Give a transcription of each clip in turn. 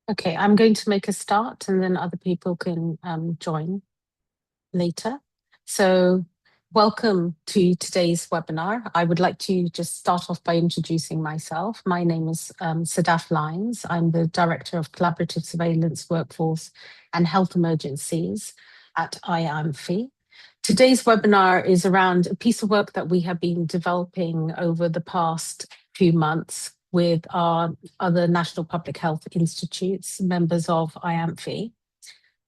Okay, I'm going to make a start and then other people can join later. So welcome to today's webinar. I would like to just start off by introducing myself. My name is Sadaf Lyons. I'm the Director of Collaborative Surveillance Workforce and Health Emergencies at IANPHI. Today's webinar is around a piece of work that we have been developing over the past few months with our other national public health institutes, members of IANPHI,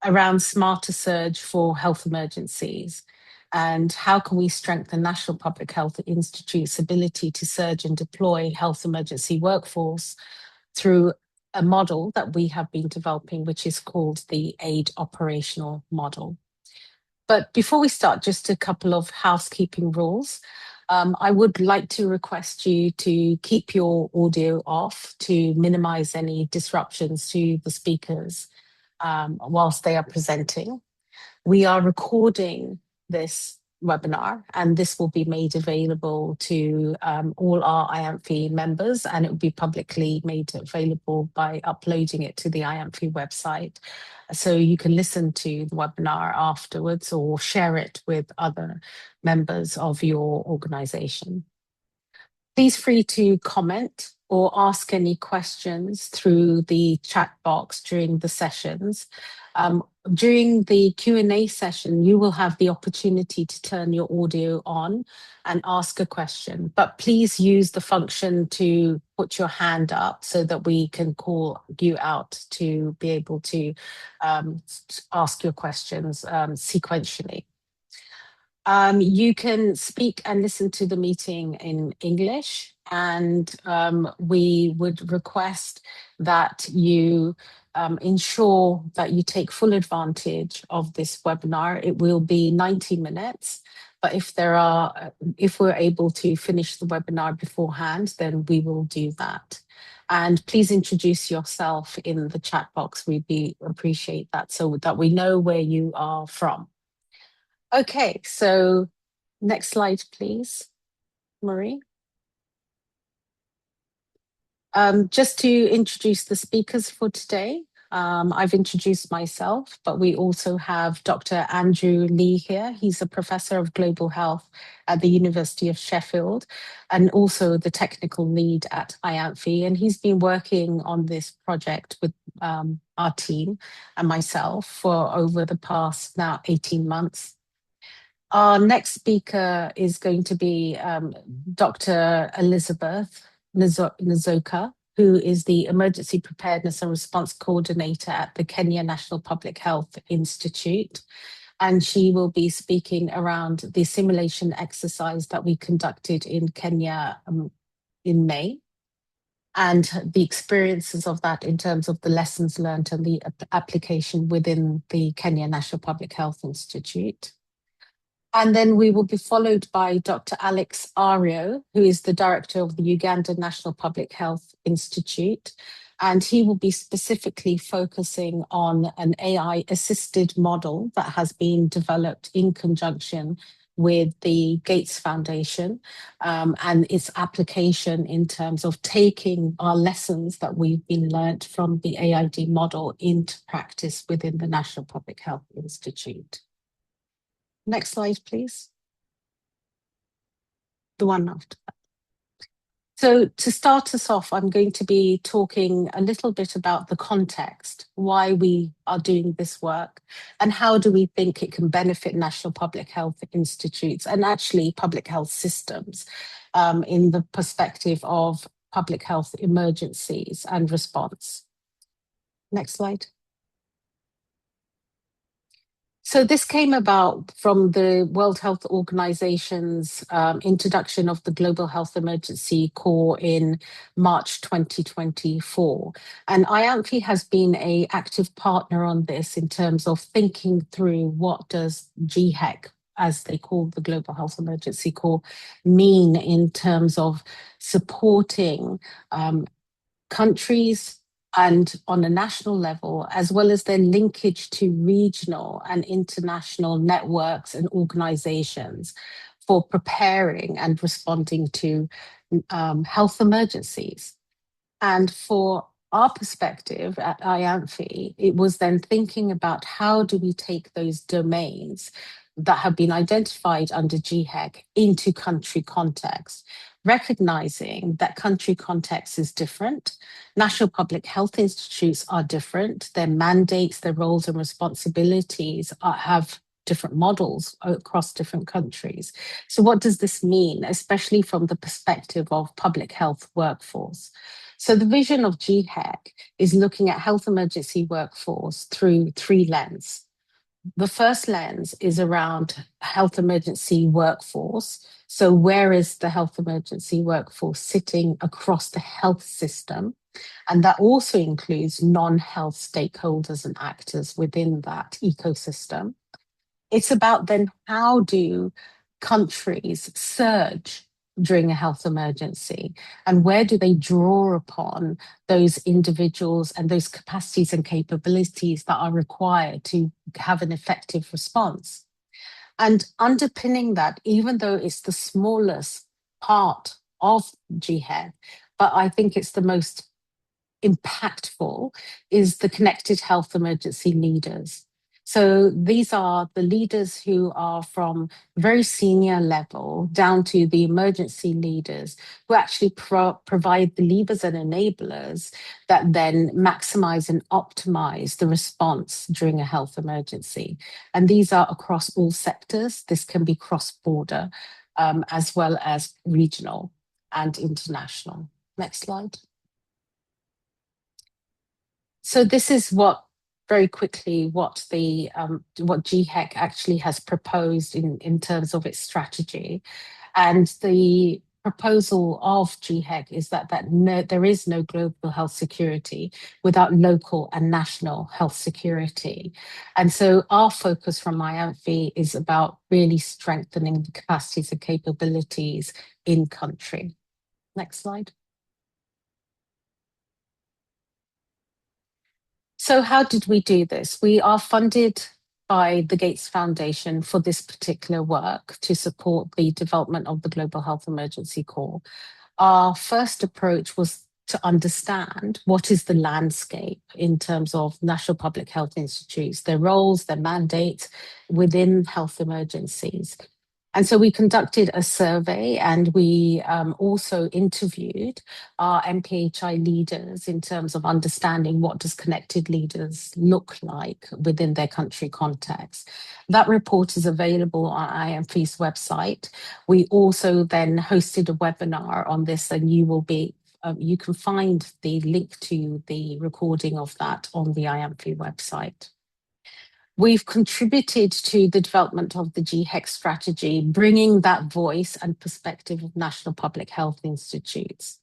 around smarter surge for health emergencies. And how can we strengthen National Public Health Institute's ability to surge and deploy health emergency workforce through a model that we have been developing, which is called the AID operational model. But before we start, just a couple of housekeeping rules. I would like to request you to keep your audio off to minimize any disruptions to the speakers whilst they are presenting. We are recording this webinar, and this will be made available to all our IANPHI members, and it will be publicly made available by uploading it to the IANPHI website. So you can listen to the webinar afterwards or share it with other members of your organization. Please free to comment or ask any questions through the chat box during the sessions. During the Q&A session, you will have the opportunity to turn your audio on and ask a question, but please use the function to put your hand up so that we can call you out to be able to ask your questions sequentially. You can speak and listen to the meeting in English, and we would request that you ensure that you take full advantage of this webinar. It will be 90 minutes, but if we're able to finish the webinar beforehand, then we will do that. And please introduce yourself in the chat box. We'd appreciate that so that we know where you are from. Okay, so next slide, please, Marie. Just to introduce the speakers for today, I've introduced myself, but we also have Dr. Andrew Lee here. He's a professor of global health at the University of Sheffield and also the technical lead at IANPHI. And he's been working on this project with our team and myself for over the past now 18 months. Our next speaker is going to be Dr. Elizabeth Nzoka, who is the Emergency Preparedness and Response Coordinator at the Kenya National Public Health Institute. And she will be speaking around the simulation exercise that we conducted in Kenya in May, and the experiences of that in terms of the lessons learned and the application within the Kenya National Public Health Institute. And then we will be followed by Dr. Alex Ario, who is the director of the Uganda National Public Health Institute. And he will be specifically focusing on an AI-assisted model that has been developed in conjunction with the Gates Foundation and its application in terms of taking our lessons that we've been learnt from the AID model into practice within the National Public Health Institute. Next slide, please. The one after that. So to start us off, I'm going to be talking a little bit about the context, why we are doing this work, and how do we think it can benefit national public health institutes and actually public health systems in the perspective of public health emergencies and response. Next slide. So this came about from the World Health Organization's introduction of the Global Health Emergency Core in March 2024. And IANPHI has been an active partner on this in terms of thinking through what does GHEC, as they call the Global Health Emergency Core, mean in terms of supporting countries and on a national level, as well as their linkage to regional and international networks and organizations for preparing and responding to health emergencies. And for our perspective at IANPHI, it was then thinking about how do we take those domains that have been identified under GHEC into country context, recognizing that country context is different. National public health institutes are different. Their mandates, their roles and responsibilities have different models across different countries. So what does this mean, especially from the perspective of public health workforce? So the vision of GHEC is looking at health emergency workforce through three lenses. The first lens is around health emergency workforce. So where is the health emergency workforce sitting across the health system? And that also includes non-health stakeholders and actors within that ecosystem. It's about then how do countries surge during a health emergency, and where do they draw upon those individuals and those capacities and capabilities that are required to have an effective response. And underpinning that, even though it's the smallest part of GHEC, but I think it's the most impactful, is the connected health emergency leaders. So these are the leaders who are from very senior level down to the emergency leaders who actually provide the levers and enablers that then maximize and optimize the response during a health emergency. And these are across all sectors. This can be cross-border as well as regional and international. Next slide. So this is very quickly what GHEC actually has proposed in terms of its strategy. And the proposal of GHEC is that there is no global health security without local and national health security. And so our focus from IANPHI is about really strengthening the capacities and capabilities in country. Next slide. So how did we do this? We are funded by the Gates Foundation for this particular work to support the development of the Global Health Emergency Corps. Our first approach was to understand what is the landscape in terms of national public health institutes, their roles, their mandates within health emergencies. And so we conducted a survey, and we also interviewed our NPHI leaders in terms of understanding what does connected leaders look like within their country context. That report is available on IANPHI's website. We also then hosted a webinar on this, and you can find the link to the recording of that on the IANPHI website. We've contributed to the development of the GHEC strategy, bringing that voice and perspective of national public health institutes.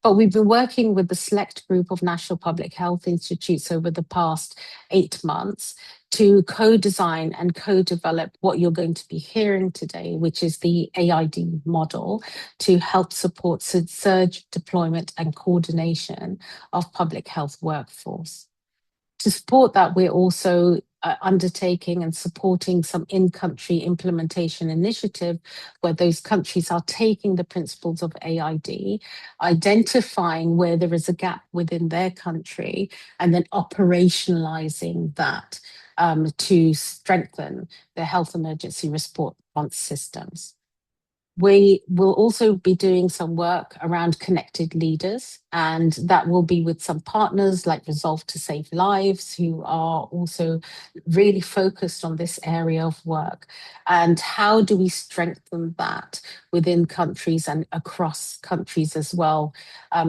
But we've been working with the select group of national public health institutes over the past 8 months to co-design and co-develop what you're going to be hearing today, which is the AID model to help support surge deployment and coordination of public health workforce. To support that, we're also undertaking and supporting some in-country implementation initiative where those countries are taking the principles of AID, identifying where there is a gap within their country, and then operationalizing that to strengthen their health emergency response systems. We will also be doing some work around connected leaders, and that will be with some partners like Resolve to Save Lives, who are also really focused on this area of work. And how do we strengthen that within countries and across countries as well,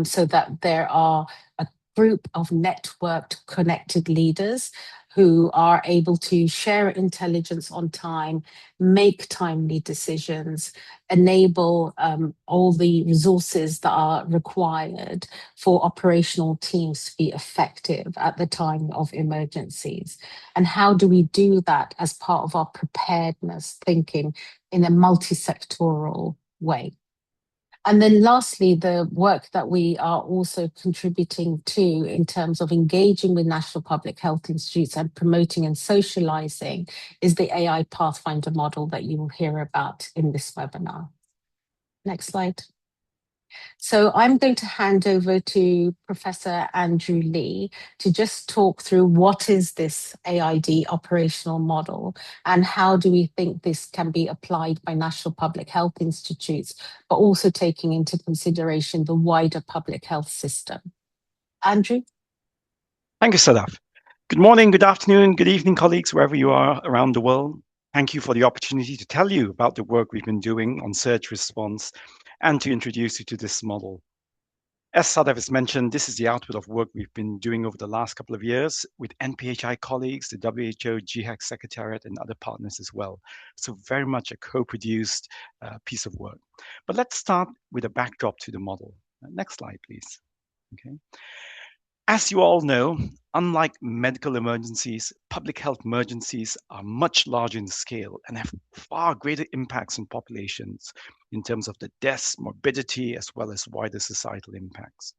so that there are a group of networked connected leaders who are able to share intelligence on time, make timely decisions, enable all the resources that are required for operational teams to be effective at the time of emergencies. And how do we do that as part of our preparedness thinking in a multi-sectoral way? And then lastly, the work that we are also contributing to in terms of engaging with national public health institutes and promoting and socializing is the AI Pathfinder model that you will hear about in this webinar. Next slide. So I'm going to hand over to Professor Andrew Lee to just talk through what is this AID operational model and how do we think this can be applied by national public health institutes, but also taking into consideration the wider public health system. Andrew? Thank you, Sadaf. Good morning, good afternoon, good evening, colleagues, wherever you are around the world. Thank you for the opportunity to tell you about the work we've been doing on surge response and to introduce you to this model. As Sadaf has mentioned, this is the output of work we've been doing over the last couple of years with NPHI colleagues, the WHO, GHEC Secretariat, and other partners as well. So very much a co-produced piece of work. But let's start with a backdrop to the model. Next slide, please. Okay. As you all know, unlike medical emergencies, public health emergencies are much larger in scale and have far greater impacts on populations in terms of the deaths, morbidity, as well as wider societal impacts.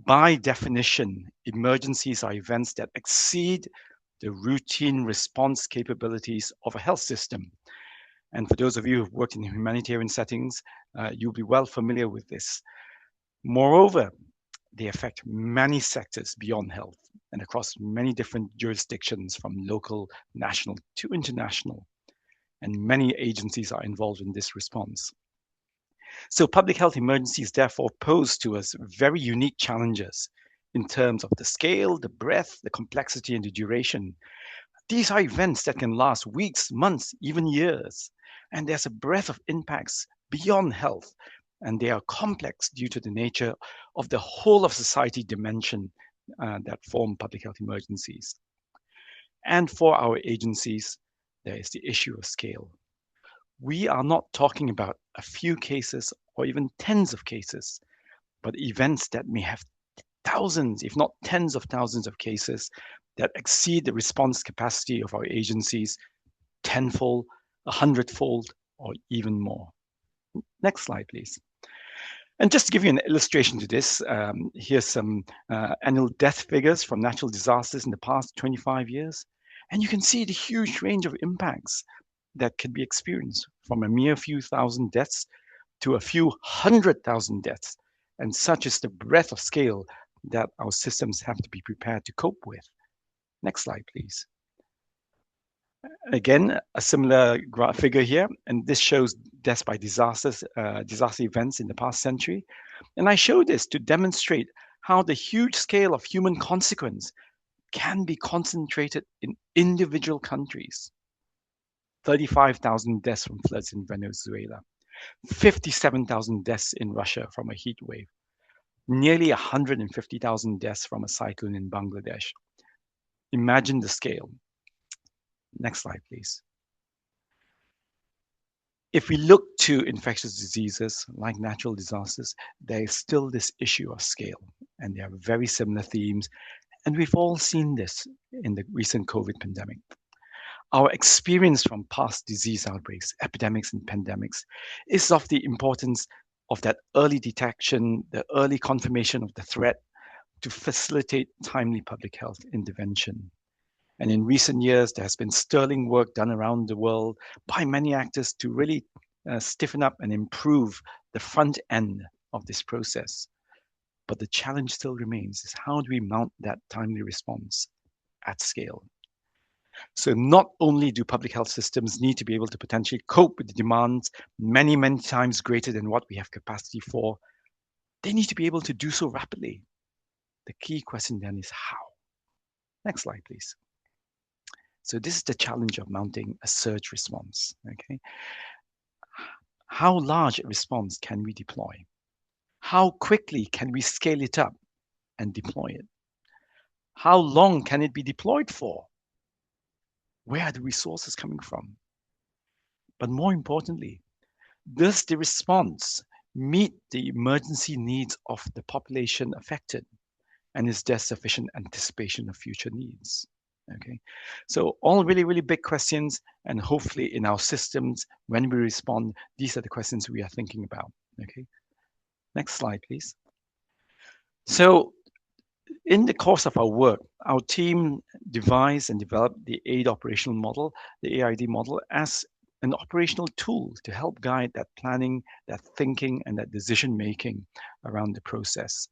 By definition, emergencies are events that exceed the routine response capabilities of a health system. And for those of you who've worked in humanitarian settings, you'll be well familiar with this. Moreover, they affect many sectors beyond health and across many different jurisdictions from local, national to international. And many agencies are involved in this response. So public health emergencies therefore pose to us very unique challenges in terms of the scale, the breadth, the complexity, and the duration. These are events that can last weeks, months, even years. And there's a breadth of impacts beyond health, and they are complex due to the nature of the whole of society dimension that form public health emergencies. And for our agencies, there is the issue of scale. We are not talking about a few cases or even tens of cases, but events that may have thousands, if not tens of thousands of cases that exceed the response capacity of our agencies tenfold, 100-fold, or even more. Next slide, please. And just to give you an illustration to this, here's some annual death figures from natural disasters in the past 25 years. And you can see the huge range of impacts that can be experienced from a mere few thousand deaths to a few 100,000 deaths. And such is the breadth of scale that our systems have to be prepared to cope with. Next slide, please. Again, a similar figure here, and this shows deaths by disaster events in the past century. And I show this to demonstrate how the huge scale of human consequence can be concentrated in individual countries. 35,000 deaths from floods in Venezuela, 57,000 deaths in Russia from a heat wave, nearly 150,000 deaths from a cyclone in Bangladesh. Imagine the scale. Next slide, please. If we look to infectious diseases like natural disasters, there is still this issue of scale, and there are very similar themes, and we've all seen this in the recent COVID pandemic. Our experience from past disease outbreaks, epidemics, and pandemics is of the importance of that early detection, the early confirmation of the threat to facilitate timely public health intervention. And in recent years, there has been sterling work done around the world by many actors to really stiffen up and improve the front end of this process. But the challenge still remains is how do we mount that timely response at scale? So not only do public health systems need to be able to potentially cope with the demands many, many times greater than what we have capacity for, they need to be able to do so rapidly. The key question then is how? Next slide, please. So this is the challenge of mounting a surge response, okay? How large a response can we deploy? How quickly can we scale it up and deploy it? How long can it be deployed for? Where are the resources coming from? But more importantly, does the response meet the emergency needs of the population affected? And is there sufficient anticipation of future needs? Okay, so all really, really big questions, and hopefully in our systems, when we respond, these are the questions we are thinking about. Okay, next slide, please. So in the course of our work, our team devised and developed the AID operational model, the AID model, as an operational tool to help guide that planning, that thinking, and that decision making around the process.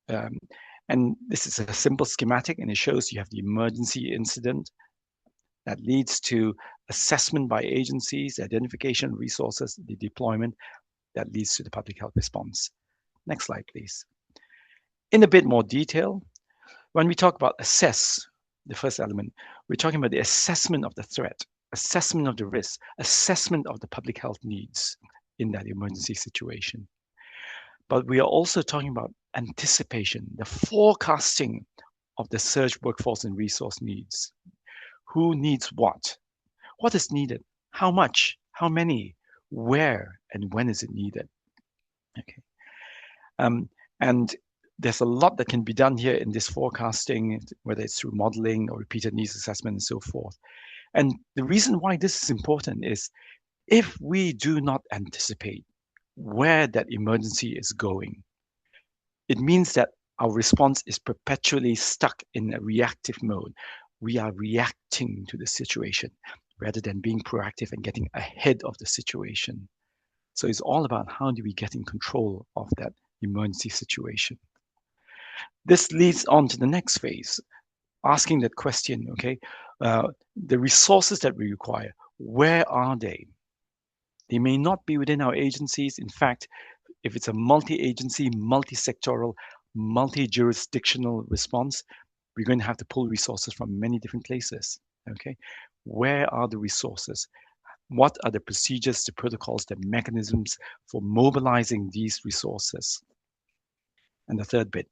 And this is a simple schematic, and it shows you have the emergency incident that leads to assessment by agencies, identification of resources, the deployment that leads to the public health response. Next slide, please. In a bit more detail, when we talk about assess, the first element, we're talking about the assessment of the threat, assessment of the risk, assessment of the public health needs in that emergency situation. But we are also talking about anticipation, the forecasting of the surge workforce and resource needs. Who needs what? What is needed? How much? How many? Where? And when is it needed? Okay. And there's a lot that can be done here in this forecasting, whether it's through modeling or repeated needs assessment and so forth. And the reason why this is important is if we do not anticipate where that emergency is going, it means that our response is perpetually stuck in a reactive mode. We are reacting to the situation rather than being proactive and getting ahead of the situation. So it's all about how do we get in control of that emergency situation. This leads on to the next phase, asking that question, okay, the resources that we require, where are they? They may not be within our agencies. In fact, if it's a multi-agency, multi-sectoral, multi-jurisdictional response, we're going to have to pull resources from many different places, okay? Where are the resources? What are the procedures, the protocols, the mechanisms for mobilizing these resources? And the third bit,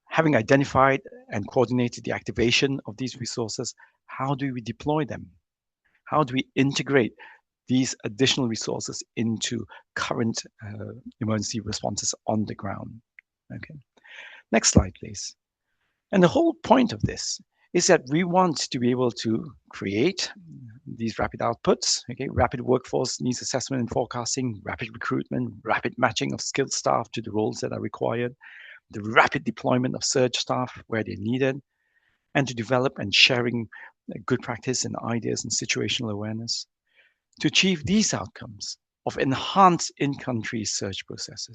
having identified and coordinated the activation of these resources, how do we deploy them? How do we integrate these additional resources into current emergency responses on the ground? Okay. Next slide, please. And the whole point of this is that we want to be able to create these rapid outputs, okay, rapid workforce needs assessment and forecasting, rapid recruitment, rapid matching of skilled staff to the roles that are required, the rapid deployment of surge staff where they're needed, and to develop and sharing good practice and ideas and situational awareness. To achieve these outcomes of enhanced in-country surge processes,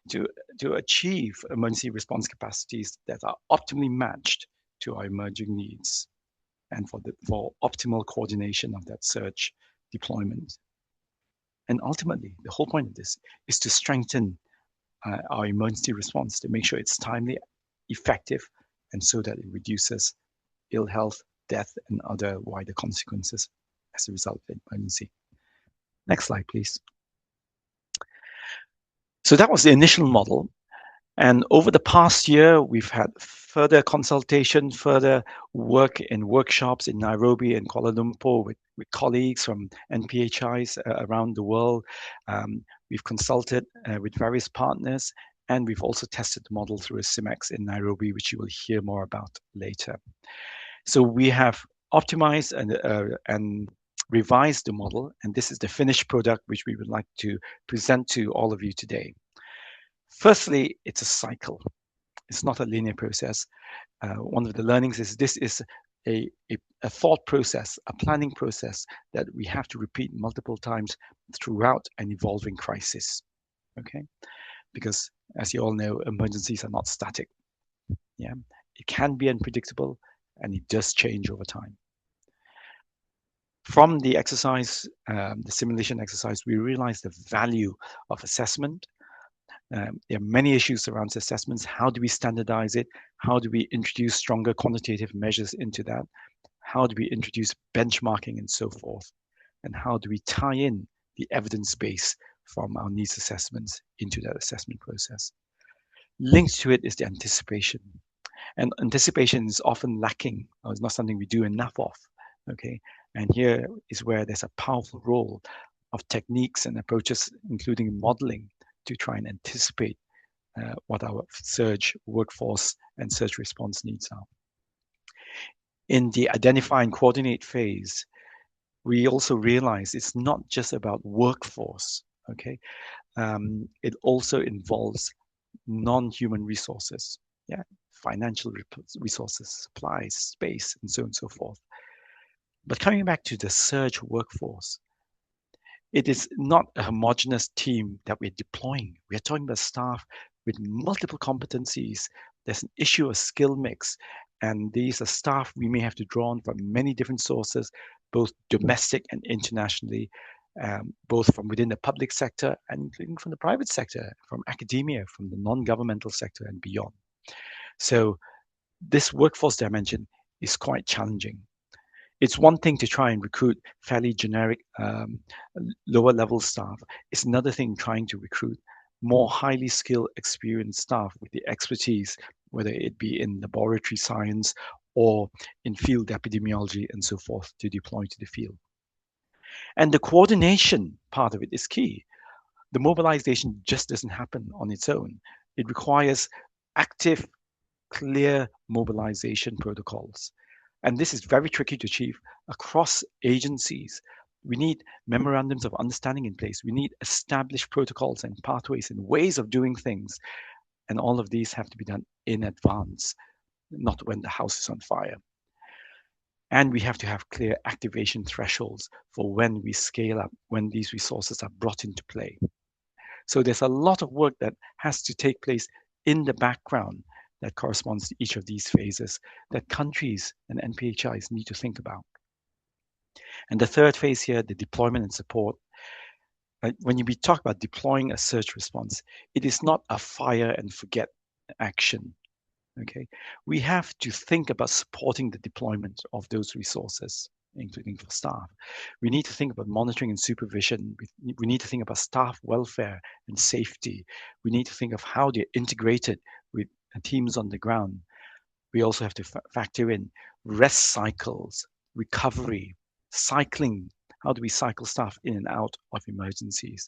to achieve emergency response capacities that are optimally matched to our emerging needs, and for optimal coordination of that surge deployment. And ultimately, the whole point of this is to strengthen our emergency response, to make sure it's timely, effective, and so that it reduces ill health, death, and other wider consequences as a result of emergency. Next slide, please. So that was the initial model. And over the past year, we've had further consultation, further work in workshops in Nairobi and Kuala Lumpur with colleagues from NPHIs around the world. We've consulted with various partners, and we've also tested the model through a SIMEX in Nairobi, which you will hear more about later. So we have optimized and revised the model, and this is the finished product which we would like to present to all of you today. Firstly, it's a cycle. It's not a linear process. One of the learnings is this is a thought process, a planning process that we have to repeat multiple times throughout an evolving crisis, okay? Because as you all know, emergencies are not static. Yeah, it can be unpredictable, and it does change over time. From the exercise, the simulation exercise, we realized the value of assessment. There are many issues around assessments. How do we standardize it? How do we introduce stronger quantitative measures into that? How do we introduce benchmarking and so forth? And how do we tie in the evidence base from our needs assessments into that assessment process? Linked to it is the anticipation. And anticipation is often lacking, or it's not something we do enough of, okay? And here is where there's a powerful role of techniques and approaches, including modeling, to try and anticipate what our surge workforce and surge response needs are. In the identify and coordinate phase, we also realize it's not just about workforce, okay? It also involves non-human resources, yeah, financial resources, supplies, space, and so on and so forth. But coming back to the surge workforce, it is not a homogeneous team that we're deploying. We're talking about staff with multiple competencies. There's an issue of skill mix, and these are staff we may have to draw on from many different sources, both domestic and internationally, both from within the public sector and including from the private sector, from academia, from the non-governmental sector and beyond. So this workforce dimension is quite challenging. It's one thing to try and recruit fairly generic lower level staff. It's another thing trying to recruit more highly skilled, experienced staff with the expertise, whether it be in laboratory science or in field epidemiology and so forth, to deploy to the field. And the coordination part of it is key. The mobilization just doesn't happen on its own. It requires active, clear mobilization protocols. And this is very tricky to achieve across agencies. We need memorandums of understanding in place. We need established protocols and pathways and ways of doing things. And all of these have to be done in advance, not when the house is on fire. And we have to have clear activation thresholds for when we scale up, when these resources are brought into play. So there's a lot of work that has to take place in the background that corresponds to each of these phases that countries and NPHIs need to think about. And the third phase here, the deployment and support. When we talk about deploying a surge response, it is not a fire and forget action. Okay, we have to think about supporting the deployment of those resources, including for staff. We need to think about monitoring and supervision. We need to think about staff welfare and safety. We need to think of how they're integrated with teams on the ground. We also have to factor in rest cycles, recovery, cycling. How do we cycle staff in and out of emergencies?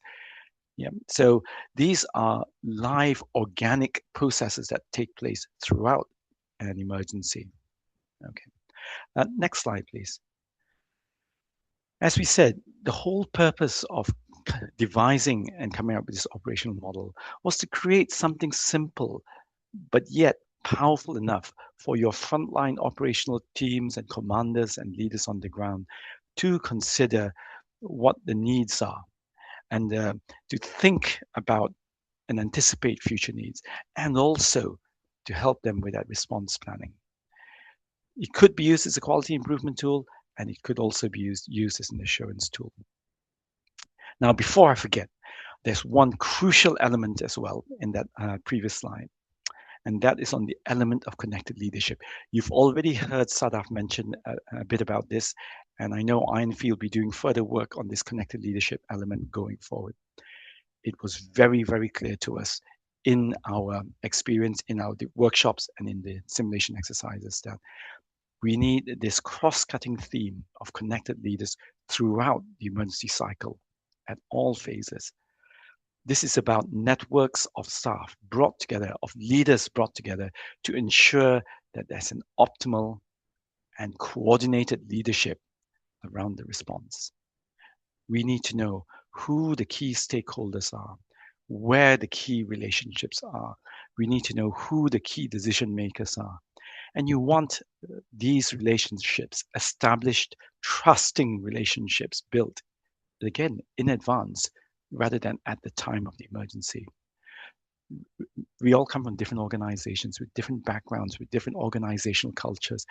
Yeah, so these are live organic processes that take place throughout an emergency. Okay, next slide, please. As we said, the whole purpose of devising and coming up with this operational model was to create something simple, but yet powerful enough for your frontline operational teams and commanders and leaders on the ground to consider what the needs are and to think about and anticipate future needs, and also to help them with that response planning. It could be used as a quality improvement tool, and it could also be used as an assurance tool. Now, before I forget, there's one crucial element as well in that previous slide, and that is on the element of connected leadership. You've already heard Sadaf mention a bit about this, and I know IANPHI will be doing further work on this connected leadership element going forward. It was very, very clear to us in our experience, in our workshops and in the simulation exercises that we need this cross-cutting theme of connected leaders throughout the emergency cycle at all phases. This is about networks of staff brought together, of leaders brought together to ensure that there's an optimal and coordinated leadership around the response. We need to know who the key stakeholders are, where the key relationships are. We need to know who the key decision makers are. And you want these relationships established, trusting relationships built, again, in advance, rather than at the time of the emergency. We all come from different organizations with different backgrounds, with different organizational cultures,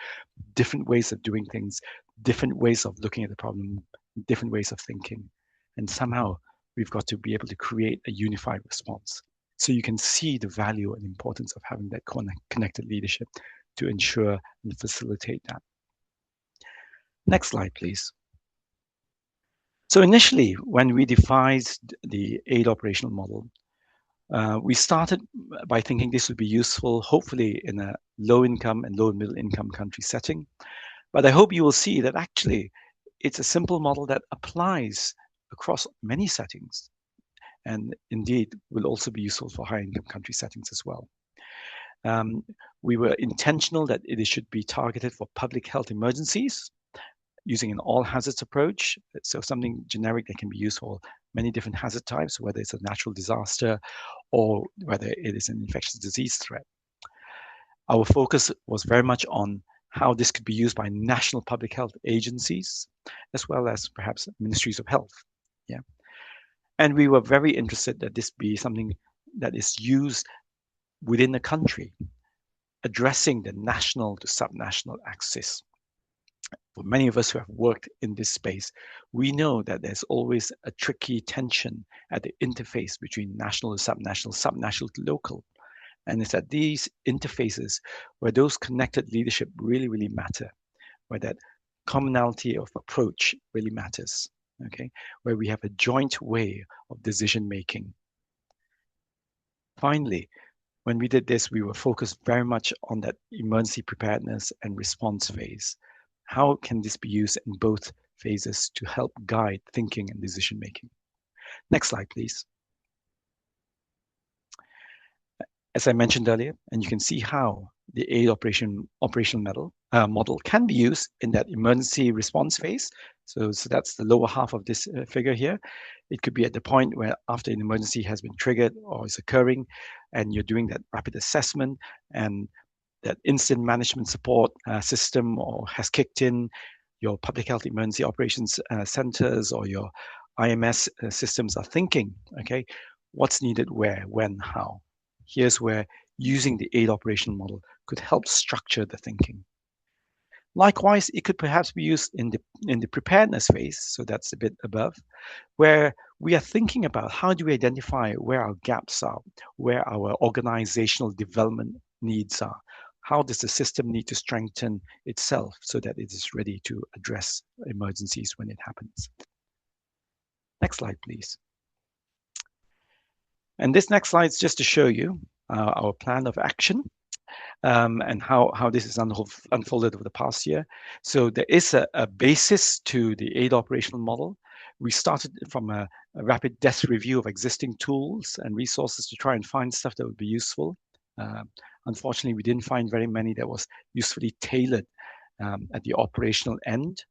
different ways of doing things, different ways of looking at the problem, different ways of thinking. And somehow we've got to be able to create a unified response. So you can see the value and importance of having that connected leadership to ensure and facilitate that. Next slide, please. So initially, when we devised the aid operational model, we started by thinking this would be useful, hopefully in a low-income and low-middle-income country setting. But I hope you will see that actually it's a simple model that applies across many settings, and indeed will also be useful for high-income country settings as well. We were intentional that it should be targeted for public health emergencies, using an all hazards approach. So something generic that can be used for many different hazard types, whether it's a natural disaster or whether it is an infectious disease threat. Our focus was very much on how this could be used by national public health agencies, as well as perhaps ministries of health. Yeah. And we were very interested that this be something that is used within the country, addressing the national to subnational axis. For many of us who have worked in this space, we know that there's always a tricky tension at the interface between national to subnational, subnational to local. And it's at these interfaces where those connected leadership really, really matter, where that commonality of approach really matters, okay? Where we have a joint way of decision making. Finally, when we did this, we were focused very much on that emergency preparedness and response phase. How can this be used in both phases to help guide thinking and decision making? Next slide, please. As I mentioned earlier, and you can see how the aid operational model can be used in that emergency response phase. So that's the lower half of this figure here. It could be at the point where after an emergency has been triggered or is occurring, and you're doing that rapid assessment, and that instant management support system or has kicked in, your public health emergency operations centers or your IMS systems are thinking, okay, what's needed where, when, how. Here's where using the aid operational model could help structure the thinking. Likewise, it could perhaps be used in the preparedness phase, so that's a bit above, where we are thinking about how do we identify where our gaps are, where our organizational development needs are. How does the system need to strengthen itself so that it is ready to address emergencies when it happens? Next slide, please. And this next slide is just to show you our plan of action and how this is unfolded over the past year. So there is a basis to the aid operational model. We started from a rapid desk review of existing tools and resources to try and find stuff that would be useful. Unfortunately, we didn't find very many that was usefully tailored at the operational end.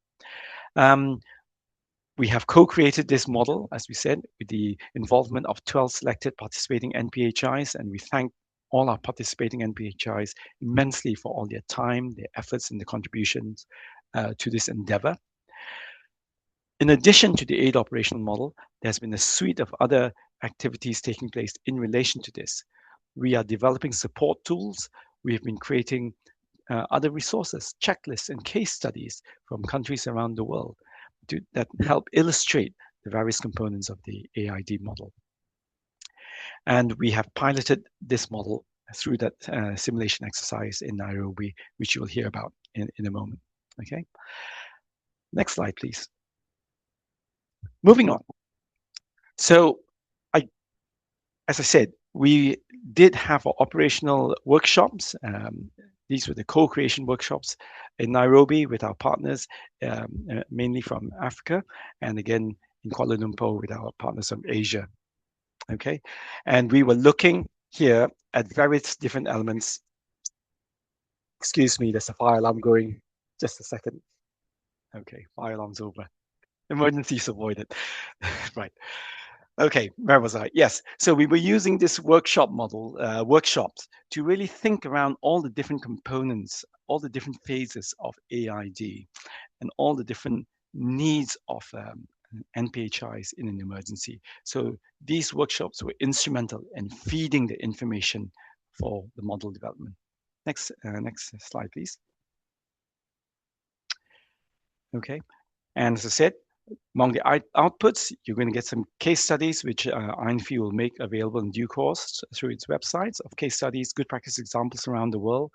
We have co-created this model, as we said, with the involvement of 12 selected participating NPHIs, and we thank all our participating NPHIs immensely for all their time, their efforts, and the contributions to this endeavor. In addition to the aid operational model, there's been a suite of other activities taking place in relation to this. We are developing support tools. We have been creating other resources, checklists, and case studies from countries around the world that help illustrate the various components of the AID model. And we have piloted this model through that simulation exercise in Nairobi, which you will hear about in a moment. Okay. Next slide, please. Moving on. So, as I said, we did have operational workshops. These were the co-creation workshops in Nairobi with our partners, mainly from Africa, and again in Kuala Lumpur with our partners from Asia. Okay, and we were looking here at various different elements. Excuse me, there's a fire alarm going. Just a second. Okay, fire alarm's over. Emergencies avoided. Right. Okay, where was I? Yes, so we were using this workshop model, workshops, to really think around all the different components, all the different phases of AID, and all the different needs of NPHIs in an emergency. So these workshops were instrumental in feeding the information for the model development. Next slide, please. Okay, and as I said, among the outputs, you're going to get some case studies, which IANPHI will make available in due course through its websites of case studies, good practice examples around the world,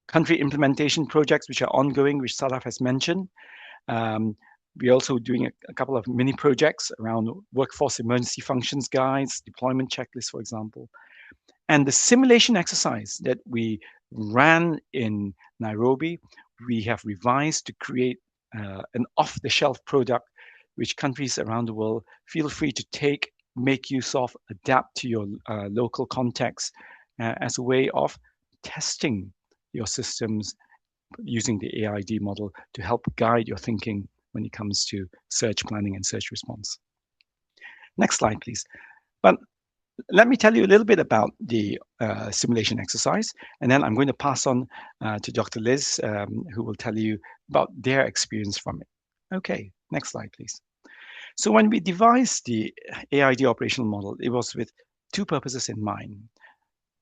country implementation projects, which are ongoing, which Sadaf has mentioned. We're also doing a couple of mini projects around workforce emergency functions guides, deployment checklists, for example. And the simulation exercise that we ran in Nairobi, we have revised to create an off-the-shelf product which countries around the world feel free to take, make use of, adapt to your local context as a way of testing your systems using the AID model to help guide your thinking when it comes to search planning and search response. Next slide, please. But let me tell you a little bit about the simulation exercise, and then I'm going to pass on to Dr. Liz, who will tell you about their experience from it. Okay, next slide, please. So when we devised the AID operational model, it was with two purposes in mind.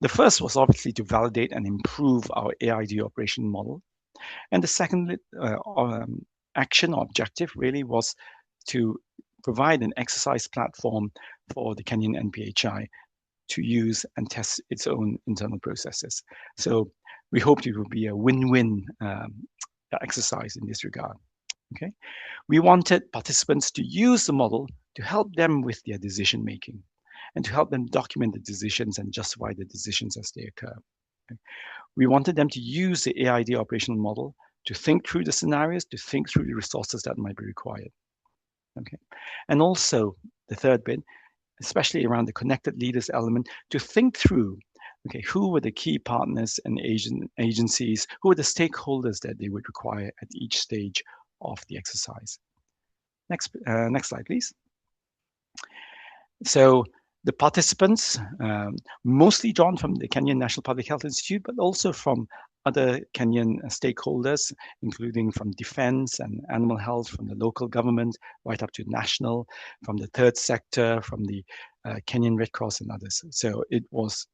The first was obviously to validate and improve our AID operation model. And the second action or objective really was to provide an exercise platform for the Kenyan NPHI to use and test its own internal processes. So we hoped it would be a win-win exercise in this regard. Okay, we wanted participants to use the model to help them with their decision making and to help them document the decisions and justify the decisions as they occur. Okay? We wanted them to use the AID operational model to think through the scenarios, to think through the resources that might be required. Okay, and also the third bit, especially around the connected leaders element, to think through, okay, who were the key partners and agencies, who were the stakeholders that they would require at each stage of the exercise. Next slide, please. So the participants, mostly drawn from the Kenyan National Public Health Institute, but also from other Kenyan stakeholders, including from defense and animal health, from the local government, right up to national, from the third sector, from the Kenyan Red Cross and others. So it was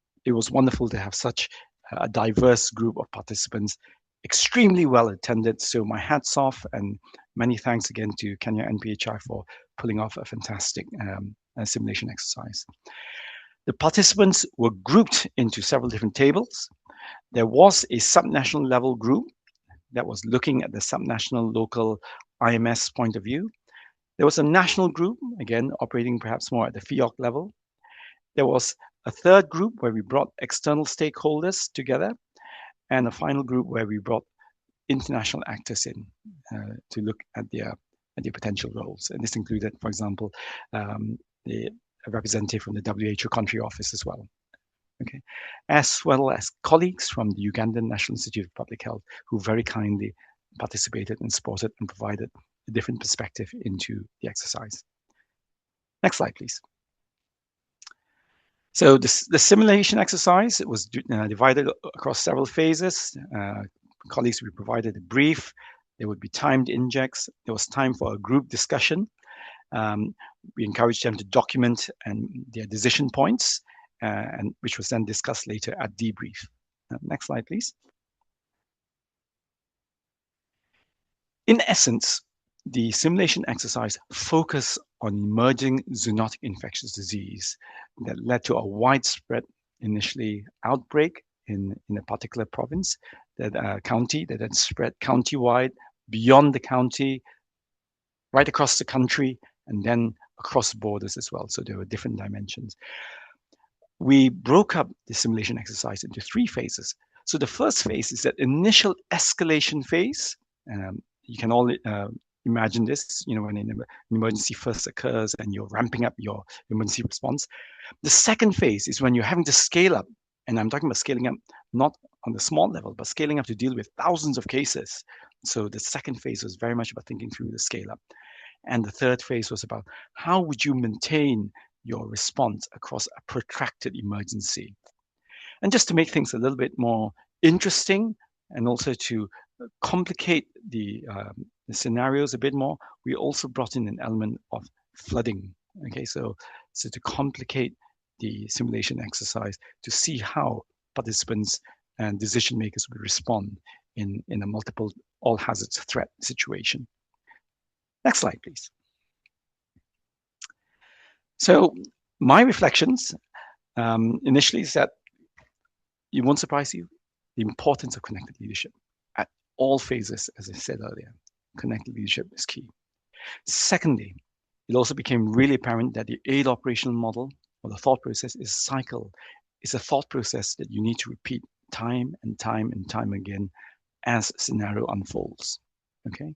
wonderful to have such a diverse group of participants, extremely well attended. So my hats off and many thanks again to Kenya NPHI for pulling off a fantastic simulation exercise. The participants were grouped into several different tables. There was a subnational level group that was looking at the subnational local IMS point of view. There was a national group, again, operating perhaps more at the FIOC level. There was a third group where we brought external stakeholders together, and a final group where we brought international actors in to look at their potential roles. And this included, for example, the representative from the WHO country office as well. Okay, as well as colleagues from the Ugandan National Institute of Public Health, who very kindly participated and supported and provided a different perspective into the exercise. Next slide, please. So the simulation exercise was divided across several phases. Colleagues were provided a brief. There would be timed injects. There was time for a group discussion. We encouraged them to document their decision points, and which was then discussed later at debrief. Next slide, please. In essence, the simulation exercise focused on emerging zoonotic infectious disease that led to a widespread, initially, outbreak in a particular province, that county, that then spread county-wide, beyond the county, right across the country, and then across borders as well. So there were different dimensions. We broke up the simulation exercise into three phases. So the first phase is that initial escalation phase. You can all imagine this, when an emergency first occurs and you're ramping up your emergency response. The second phase is when you're having to scale up, and I'm talking about scaling up not on the small level, but scaling up to deal with thousands of cases. So the second phase was very much about thinking through the scale up. And the third phase was about how would you maintain your response across a protracted emergency. And just to make things a little bit more interesting and also to complicate the scenarios a bit more, we also brought in an element of flooding. Okay, so to complicate the simulation exercise, to see how participants and decision makers would respond in a multiple all hazards threat situation. Next slide, please. So my reflections initially is that it won't surprise you, the importance of connected leadership at all phases, as I said earlier. Connected leadership is key. Secondly, it also became really apparent that the AID operational model or the thought process is a cycle. It's a thought process that you need to repeat time and time and time again as a scenario unfolds. Okay.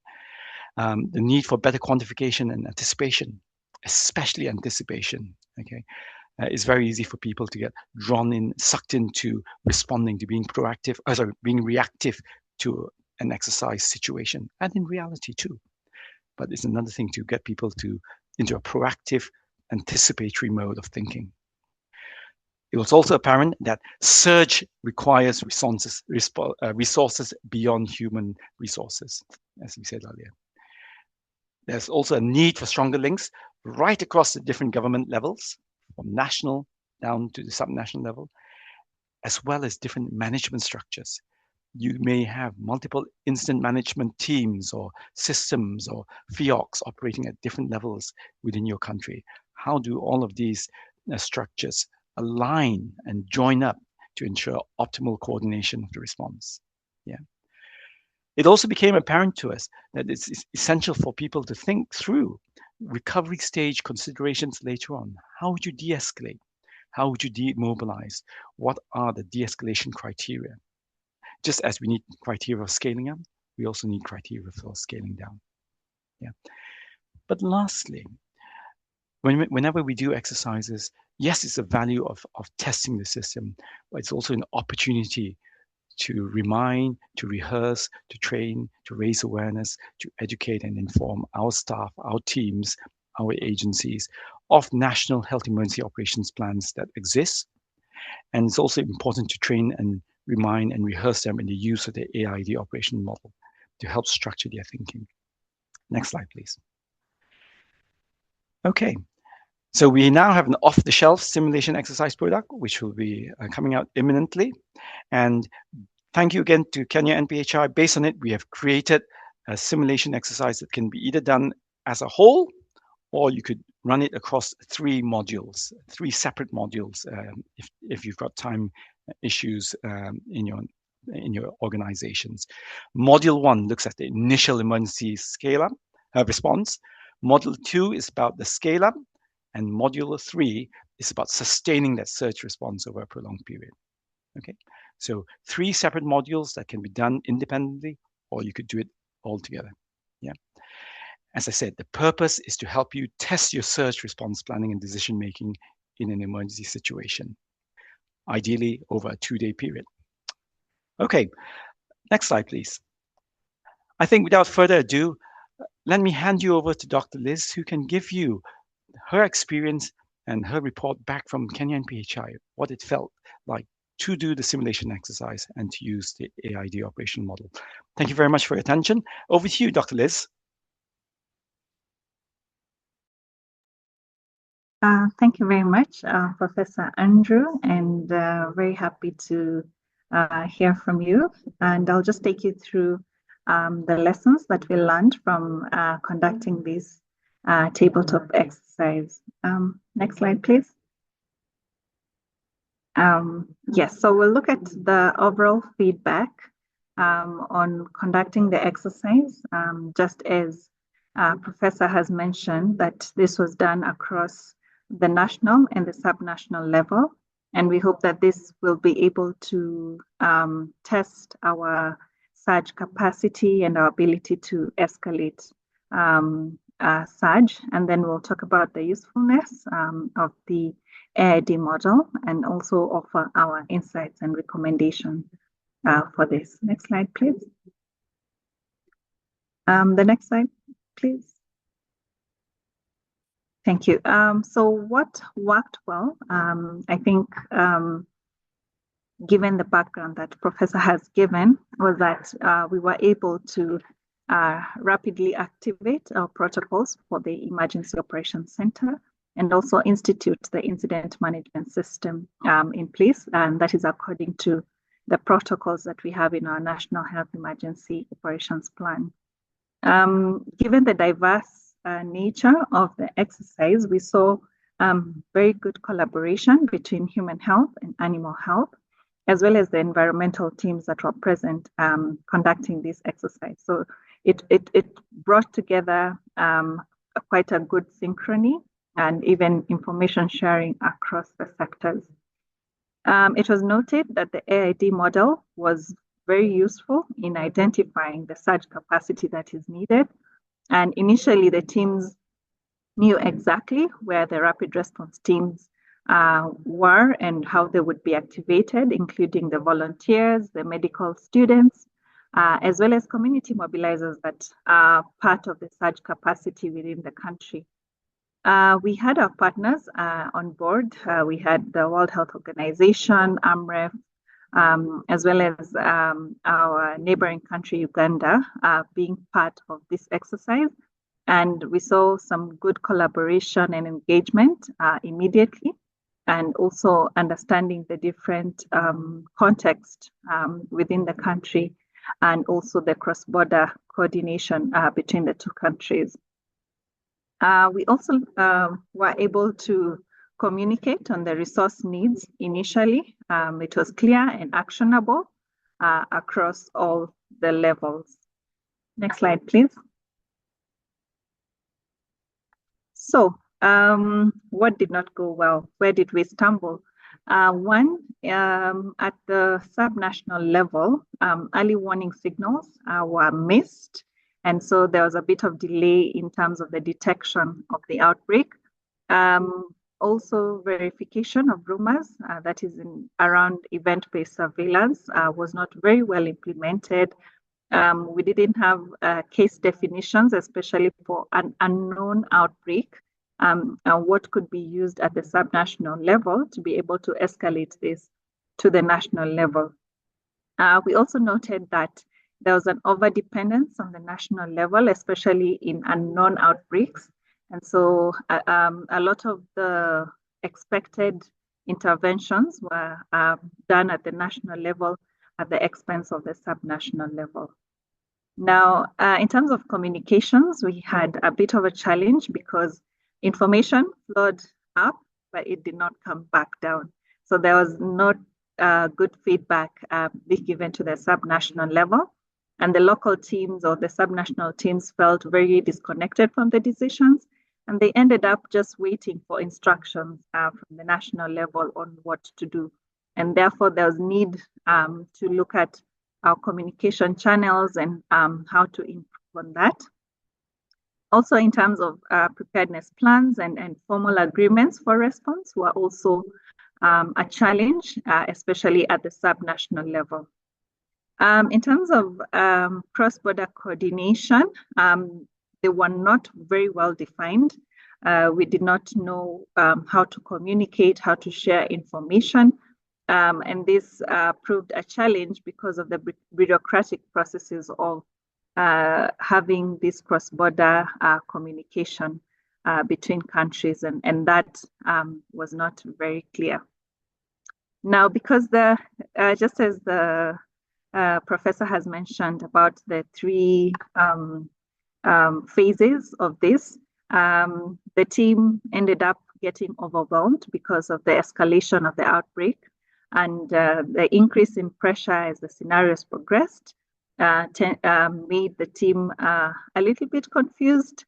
The need for better quantification and anticipation, especially anticipation. Okay. It's very easy for people to get drawn in, sucked into responding, to being proactive, being reactive to an exercise situation, and in reality too. But it's another thing to get people into a proactive, anticipatory mode of thinking. It was also apparent that surge requires resources beyond human resources, as we said earlier. There's also a need for stronger links right across the different government levels, from national down to the subnational level, as well as different management structures. You may have multiple incident management teams or systems or FIOCs operating at different levels within your country. How do all of these structures align and join up to ensure optimal coordination of the response? Yeah. It also became apparent to us that it's essential for people to think through recovery stage considerations later on. How would you de-escalate? How would you demobilize? What are the de-escalation criteria? Just as we need criteria for scaling up, we also need criteria for scaling down. Yeah. But lastly, whenever we do exercises, yes, it's a value of testing the system, but it's also an opportunity to remind, to rehearse, to train, to raise awareness, to educate and inform our staff, our teams, our agencies of national health emergency operations plans that exist. And it's also important to train and remind and rehearse them in the use of the AID operation model to help structure their thinking. Next slide, please. Okay, so we now have an off-the-shelf simulation exercise product, which will be coming out imminently. And thank you again to Kenya NPHI. Based on it, we have created a simulation exercise that can be either done as a whole, or you could run it across three separate modules, if you've got time issues in your organizations. Module 1 looks at the initial emergency scale-up response. Module 2 is about the scale-up, and Module 3 is about sustaining that surge response over a prolonged period. Okay, so 3 separate modules that can be done independently, or you could do it all together. Yeah. As I said, the purpose is to help you test your surge response planning and decision making in an emergency situation, ideally over a 2-day period. Okay, next slide, please. I think without further ado, let me hand you over to Dr. Liz, who can give you her experience and her report back from Kenya NPHI, what it felt like to do the simulation exercise and to use the AID operation model. Thank you very much for your attention. Over to you, Dr. Liz. Thank you very much, Professor Andrew, and very happy to hear from you. And I'll just take you through the lessons that we learned from conducting this tabletop exercise. Next slide, please. Yes, so we'll look at the overall feedback on conducting the exercise, just as Professor has mentioned that this was done across the national and the subnational level. And we hope that this will be able to test our surge capacity and our ability to escalate surge. And then we'll talk about the usefulness of the AID model and also offer our insights and recommendations for this. Next slide, please. The next slide, please. Thank you. So what worked well, I think, given the background that Professor has given, was that we were able to rapidly activate our protocols for the Emergency Operations Center and also institute the incident management system in place, and that is according to the protocols that we have in our National Health Emergency Operations Plan. Given the diverse nature of the exercise, we saw very good collaboration between human health and animal health, as well as the environmental teams that were present conducting this exercise. So it brought together quite a good synchrony and even information sharing across the sectors. It was noted that the AID model was very useful in identifying the surge capacity that is needed. And initially, the teams knew exactly where the rapid response teams were and how they would be activated, including the volunteers, the medical students, as well as community mobilizers that are part of the surge capacity within the country. We had our partners on board. We had the World Health Organization, AMREF, as well as our neighboring country, Uganda, being part of this exercise. And we saw some good collaboration and engagement immediately, and also understanding the different context within the country, and also the cross-border coordination between the two countries. We also were able to communicate on the resource needs initially. It was clear and actionable across all the levels. Next slide, please. So, what did not go well? Where did we stumble? One, at the subnational level, early warning signals were missed. And so there was a bit of delay in terms of the detection of the outbreak. Also, verification of rumors, that is around event-based surveillance, was not very well implemented. We didn't have case definitions, especially for an unknown outbreak, what could be used at the subnational level to be able to escalate this to the national level. We also noted that there was an overdependence on the national level, especially in unknown outbreaks. And so a lot of the expected interventions were done at the national level at the expense of the subnational level. Now, in terms of communications, we had a bit of a challenge because information flowed up, but it did not come back down. So there was not good feedback being given to the subnational level. And the local teams or the subnational teams felt very disconnected from the decisions. And they ended up just waiting for instructions from the national level on what to do. And therefore, there was need to look at our communication channels and how to improve on that. Also, in terms of preparedness plans and formal agreements for response were also a challenge, especially at the subnational level. In terms of cross-border coordination, they were not very well defined. We did not know how to communicate, how to share information. And this proved a challenge because of the bureaucratic processes of having this cross-border communication between countries, and that was not very clear. Now, because just as the professor has mentioned about the three phases of this, the team ended up getting overwhelmed because of the escalation of the outbreak and the increase in pressure as the scenarios progressed made the team a little bit confused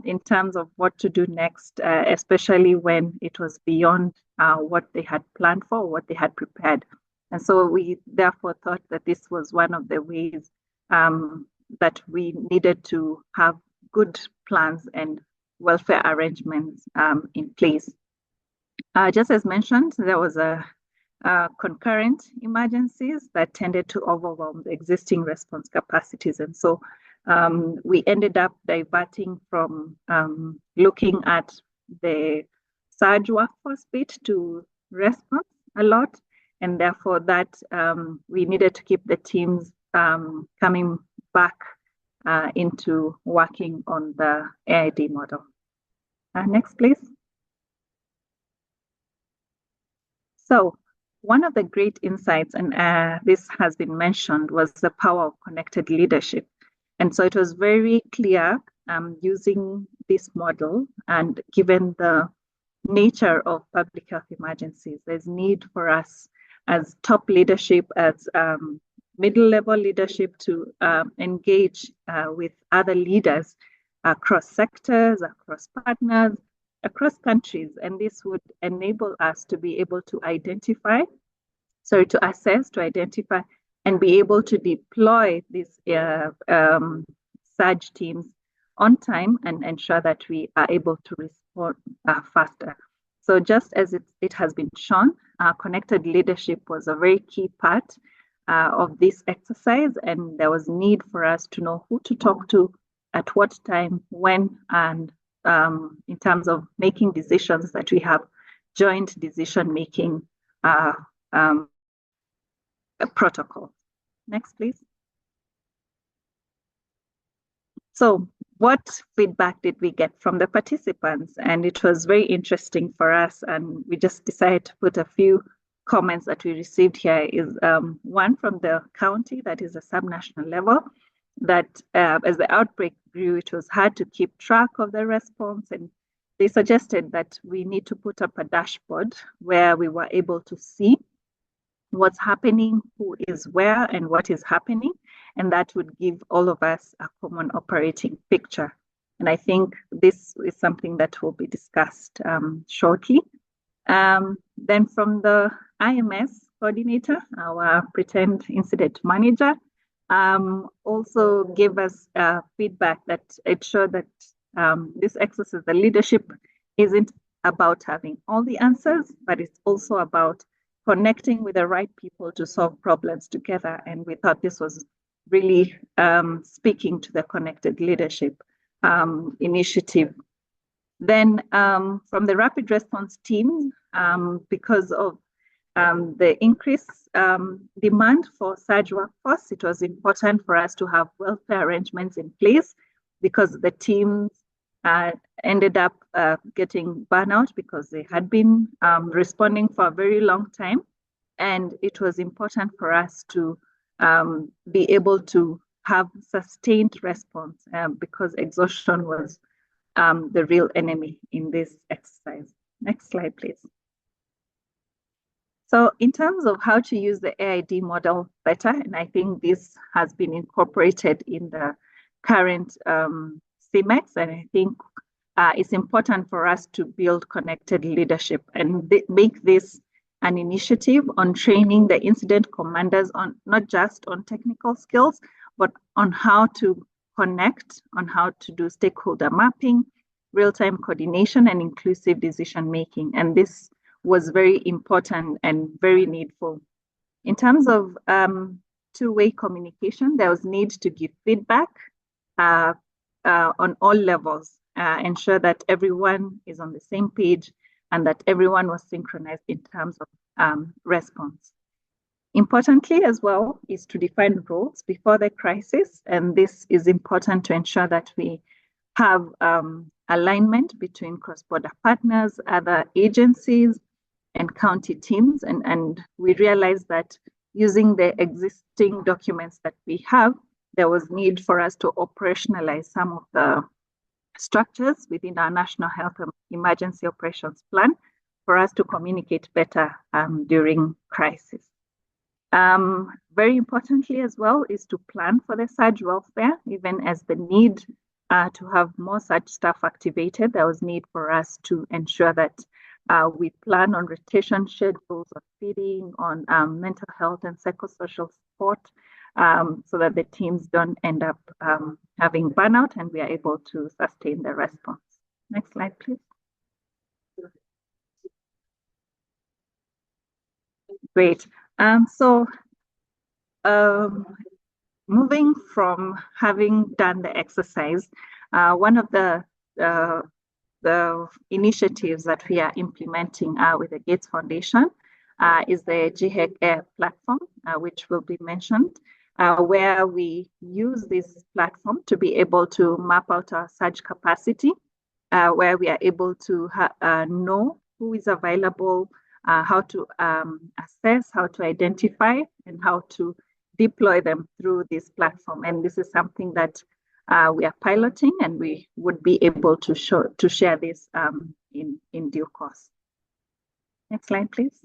in terms of what to do next, especially when it was beyond what they had planned for, what they had prepared. And so we therefore thought that this was one of the ways that we needed to have good plans and welfare arrangements in place. Just as mentioned, there was a concurrent emergencies that tended to overwhelm the existing response capacities. And so we ended up diverting from looking at the surge workforce bit to response a lot. And therefore that we needed to keep the teams coming back into working on the AID model. Next, please. So one of the great insights, and this has been mentioned, was the power of connected leadership. And so it was very clear using this model, and given the nature of public health emergencies, there's need for us as top leadership, as middle-level leadership to engage with other leaders across sectors, across partners, across countries. And this would enable us to be able to assess, to identify, and be able to deploy these surge teams on time and ensure that we are able to respond faster. So just as it has been shown, connected leadership was a very key part of this exercise, and there was need for us to know who to talk to, at what time, when, and in terms of making decisions, that we have joint decision-making protocol. Next, please. So what feedback did we get from the participants? And it was very interesting for us, and we just decided to put a few comments that we received here. Is one from the county, that is a subnational level, that as the outbreak grew, it was hard to keep track of the response, and they suggested that we need to put up a dashboard where we were able to see what's happening, who is where, and what is happening, and that would give all of us a common operating picture. And I think this is something that will be discussed shortly. Then from the IMS coordinator, our pretend incident manager, also gave us feedback that it showed that this exercise, the leadership, isn't about having all the answers, but it's also about connecting with the right people to solve problems together. And we thought this was really speaking to the connected leadership initiative. Then from the rapid response team, because of the increased demand for surge workforce, it was important for us to have welfare arrangements in place, because the teams ended up getting burnout because they had been responding for a very long time. And it was important for us to be able to have sustained response because exhaustion was the real enemy in this exercise. Next slide, please. So in terms of how to use the AID model better, and I think this has been incorporated in the current SIMEX, and I think it's important for us to build connected leadership and make this an initiative on training the incident commanders on not just on technical skills, but on how to connect, on how to do stakeholder mapping, real-time coordination, and inclusive decision-making. And this was very important and very needful. In terms of two-way communication, there was need to give feedback on all levels, ensure that everyone is on the same page and that everyone was synchronized in terms of response. Importantly as well is to define roles before the crisis, and this is important to ensure that we have alignment between cross-border partners, other agencies, and county teams, and we realized that using the existing documents that we have, there was need for us to operationalize some of the structures within our National Health and Emergency Operations Plan for us to communicate better during crisis. Very importantly as well is to plan for the surge welfare, even as the need to have more such staff activated. There was need for us to ensure that we plan on rotation schedules, on feeding, on mental health and psychosocial support, so that the teams don't end up having burnout and we are able to sustain the response. Next slide, please. Great. Moving from having done the exercise, one of the initiatives that we are implementing with the Gates Foundation is the GHEC platform, which will be mentioned, where we use this platform to be able to map out our surge capacity, where we are able to know who is available, how to assess, how to identify, and how to deploy them through this platform. And this is something that we are piloting, and we would be able to share this in due course. Next slide, please.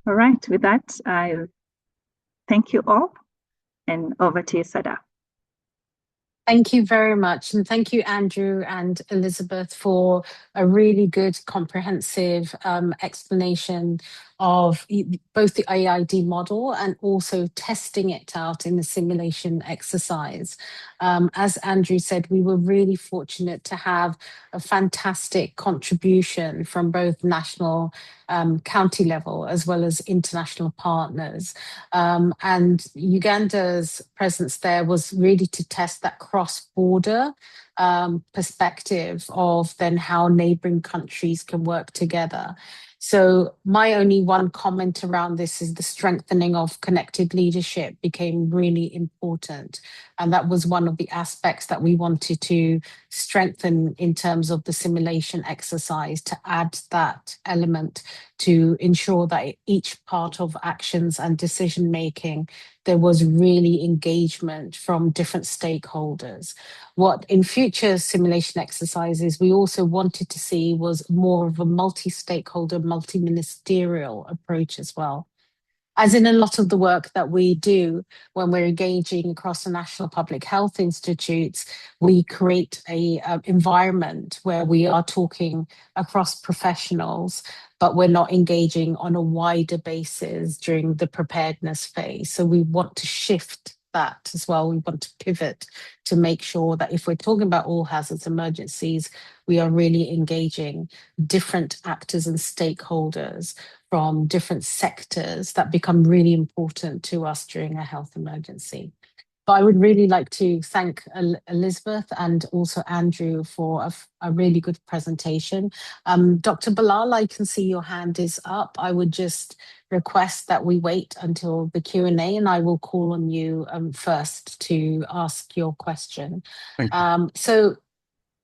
All right, with that, I thank you all, and over to you, Sada. Thank you very much. And thank you, Andrew and Elizabeth, for a really good, comprehensive explanation of both the AID model and also testing it out in the simulation exercise. As Andrew said, we were really fortunate to have a fantastic contribution from both national, county level, as well as international partners. And Uganda's presence there was really to test that cross-border perspective of then how neighboring countries can work together. So my only one comment around this is the strengthening of connected leadership became really important. And that was one of the aspects that we wanted to strengthen in terms of the simulation exercise, to add that element to ensure that each part of actions and decision making, there was really engagement from different stakeholders. What in future simulation exercises we also wanted to see was more of a multi-stakeholder, multi-ministerial approach as well. As in a lot of the work that we do when we're engaging across the National Public Health Institutes, we create a environment where we are talking across professionals, but we're not engaging on a wider basis during the preparedness phase. So we want to shift that as well. We want to pivot to make sure that if we're talking about all hazards emergencies, we are really engaging different actors and stakeholders from different sectors that become really important to us during a health emergency. But I would really like to thank Elizabeth and also Andrew for a really good presentation. Dr. Bilal, I can see your hand is up. I would just request that we wait until the Q&A and I will call on you first to ask your question. Thank you.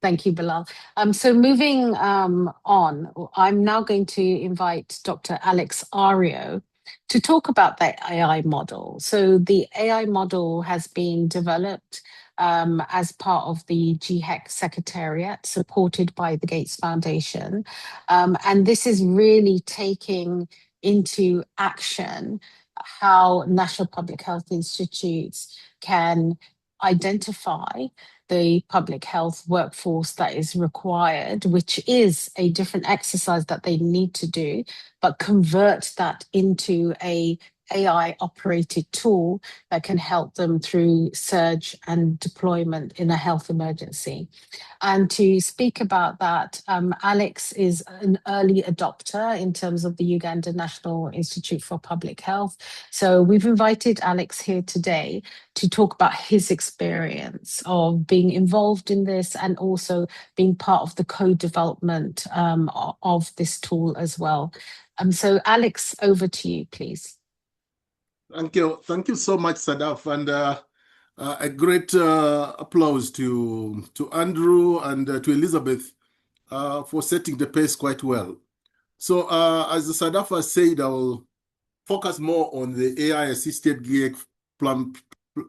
Thank you, Bilal. So moving on, I'm now going to invite Dr. Alex Ario to talk about the AI model. So the AI model has been developed as part of the GHEC Secretariat, supported by the Gates Foundation. And this is really taking into action how National Public Health Institutes can identify the public health workforce that is required, which is a different exercise that they need to do, but convert that into a AI operated tool that can help them through surge and deployment in a health emergency. And to speak about that, Alex is an early adopter in terms of the Uganda National Institute for Public Health. So we've invited Alex here today to talk about his experience of being involved in this and also being part of the co-development of this tool as well. So Alex, over to you, please. Thank you. Thank you so much, Sadaf. And a great applause to Andrew and to Elizabeth for setting the pace quite well. So as Sadaf has said, I will focus more on the AI-assisted GHEC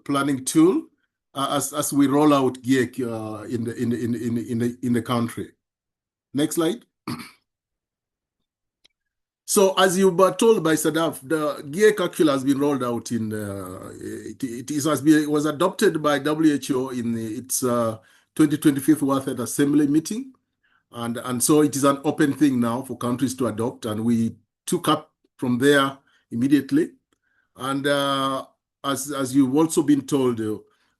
planning tool as we roll out GHEC in the country. Next slide. So, as you were told by Sadaf, the GHEC actually has been rolled out in it was adopted by WHO in its 2025 World Health Assembly meeting, and so it is an open thing now for countries to adopt, and we took up from there immediately. And as you've also been told,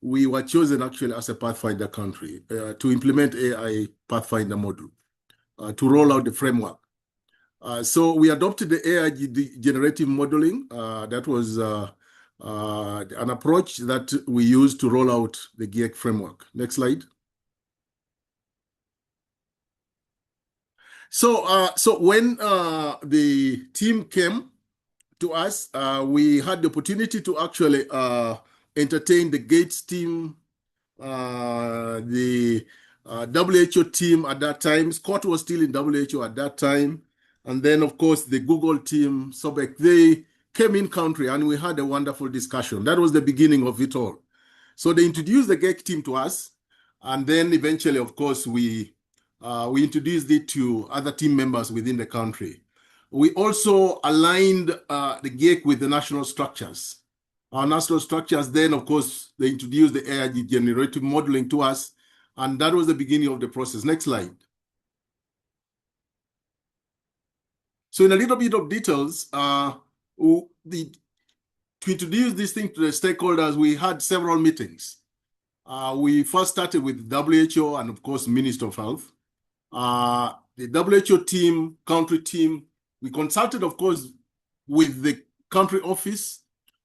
we were chosen actually as a Pathfinder country to implement AI Pathfinder model to roll out the framework. So we adopted the AI generative modeling. That was an approach that we used to roll out the GHEC framework. Next slide. So when the team came to us, we had the opportunity to actually entertain the Gates team, the WHO team at that time. Scott was still in WHO at that time. And then, of course, the Google team, Sobek, they came in country and we had a wonderful discussion. That was the beginning of it all. So they introduced the GHEC team to us. And then eventually, of course, we introduced it to other team members within the country. We also aligned the GHEC with the national structures. Our national structures then, of course, they introduced the AI generative modeling to us. And that was the beginning of the process. Next slide. So in a little bit of details, to introduce this thing to the stakeholders, we had several meetings. We first started with WHO and of course, Minister of Health. The WHO team, country team, we consulted, of course, with the country office.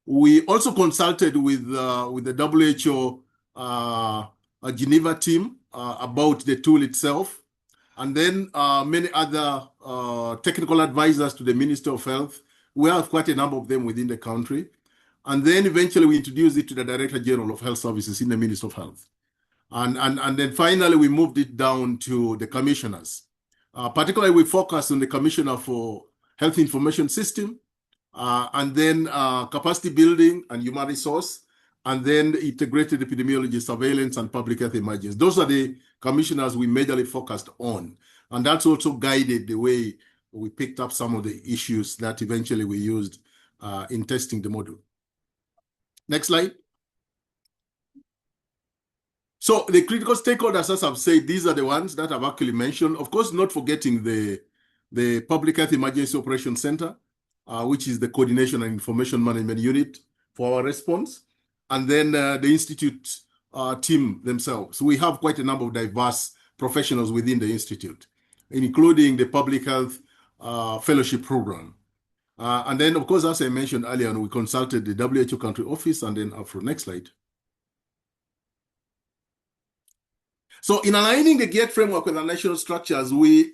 We also consulted with the WHO Geneva team about the tool itself. And then many other technical advisors to the Minister of Health. We have quite a number of them within the country. And then eventually we introduced it to the Director General of Health Services in the Ministry of Health. And then finally we moved it down to the commissioners. Particularly we focused on the Commissioner for Health Information System, and then capacity building and human resource, and then integrated epidemiology, surveillance, and public health emergencies. Those are the commissioners we majorly focused on. And that's also guided the way we picked up some of the issues that eventually we used in testing the model. Next slide. So the critical stakeholders, as I've said, these are the ones that I've actually mentioned. Of course, not forgetting the Public Health Emergency Operations Center, which is the coordination and information management unit for our response. And then the Institute team themselves. We have quite a number of diverse professionals within the Institute, including the Public Health Fellowship Program. And then, of course, as I mentioned earlier, we consulted the WHO country office and then Afro. Next slide. So in aligning the GHEC framework with our national structures, we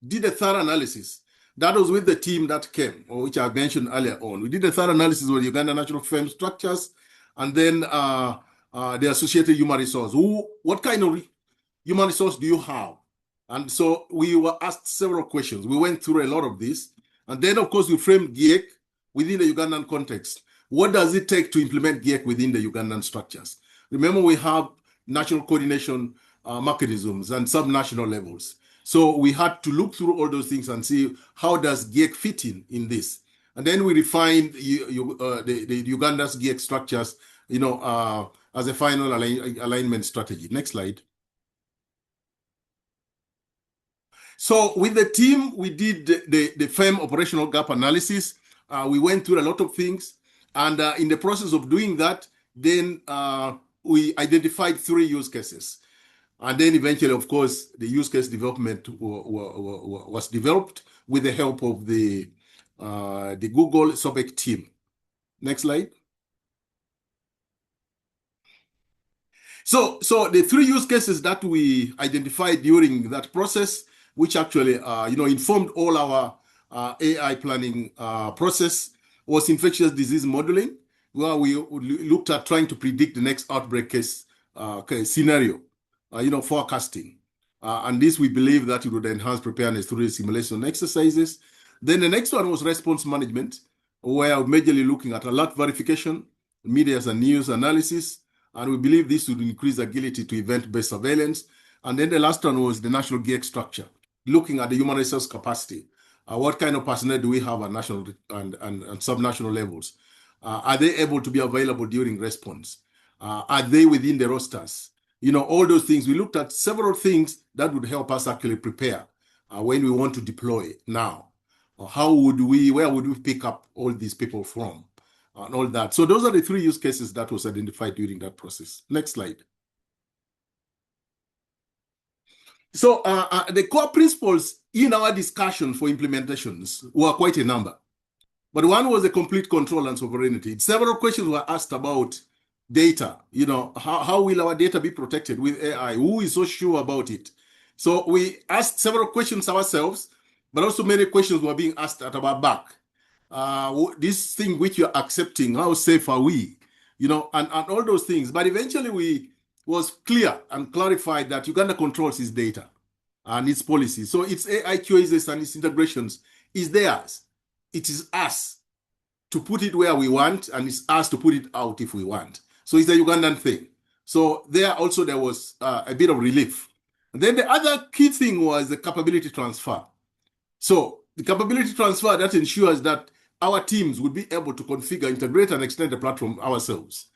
did a thorough analysis. That was with the team that came, or which I mentioned earlier on. We did a thorough analysis of the Uganda national frame structures and then the associated human resource. What kind of human resource do you have? And so we were asked several questions. We went through a lot of this. And then, of course, we framed GHEC within the Ugandan context. What does it take to implement GHEC within the Ugandan structures? Remember, we have national coordination mechanisms and sub-national levels. So we had to look through all those things and see how does GHEC fit in this. And then we refined the Uganda's GHEC structures, as a final alignment strategy. Next slide. So with the team, we did the firm operational gap analysis. We went through a lot of things. And in the process of doing that, then we identified 3 use cases. And then eventually, of course, the use case development was developed with the help of the Google SOBEC team. Next slide. So the 3 use cases that we identified during that process, which actually informed all our AI planning process, was infectious disease modeling, where we looked at trying to predict the next outbreak case scenario, forecasting. And this, we believe that it would enhance preparedness through the simulation exercises. Then the next one was response management, where we're majorly looking at alert verification, media and news analysis, and we believe this would increase agility to event-based surveillance. And then the last one was the national GHEC structure, looking at the human resource capacity. What kind of personnel do we have at national and sub-national levels? Are they able to be available during response? Are they within the rosters? All those things. We looked at several things that would help us actually prepare when we want to deploy now. Where would we pick up all these people from? And all that. So those are the 3 use cases that was identified during that process. Next slide. So the core principles in our discussion for implementations were quite a number. But one was the complete control and sovereignty. Several questions were asked about data. How will our data be protected with AI? Who is so sure about it? So we asked several questions ourselves, but also many questions were being asked at our back. This thing which you're accepting, how safe are we? And all those things. But eventually we was clear and clarified that Uganda controls its data and its policies. So its AI choices and its integrations is theirs. It is us to put it where we want, and it's us to put it out if we want. So it's a Ugandan thing. So there was a bit of relief. And then the other key thing was the capability transfer. So the capability transfer that ensures that our teams would be able to configure, integrate, and extend the platform ourselves.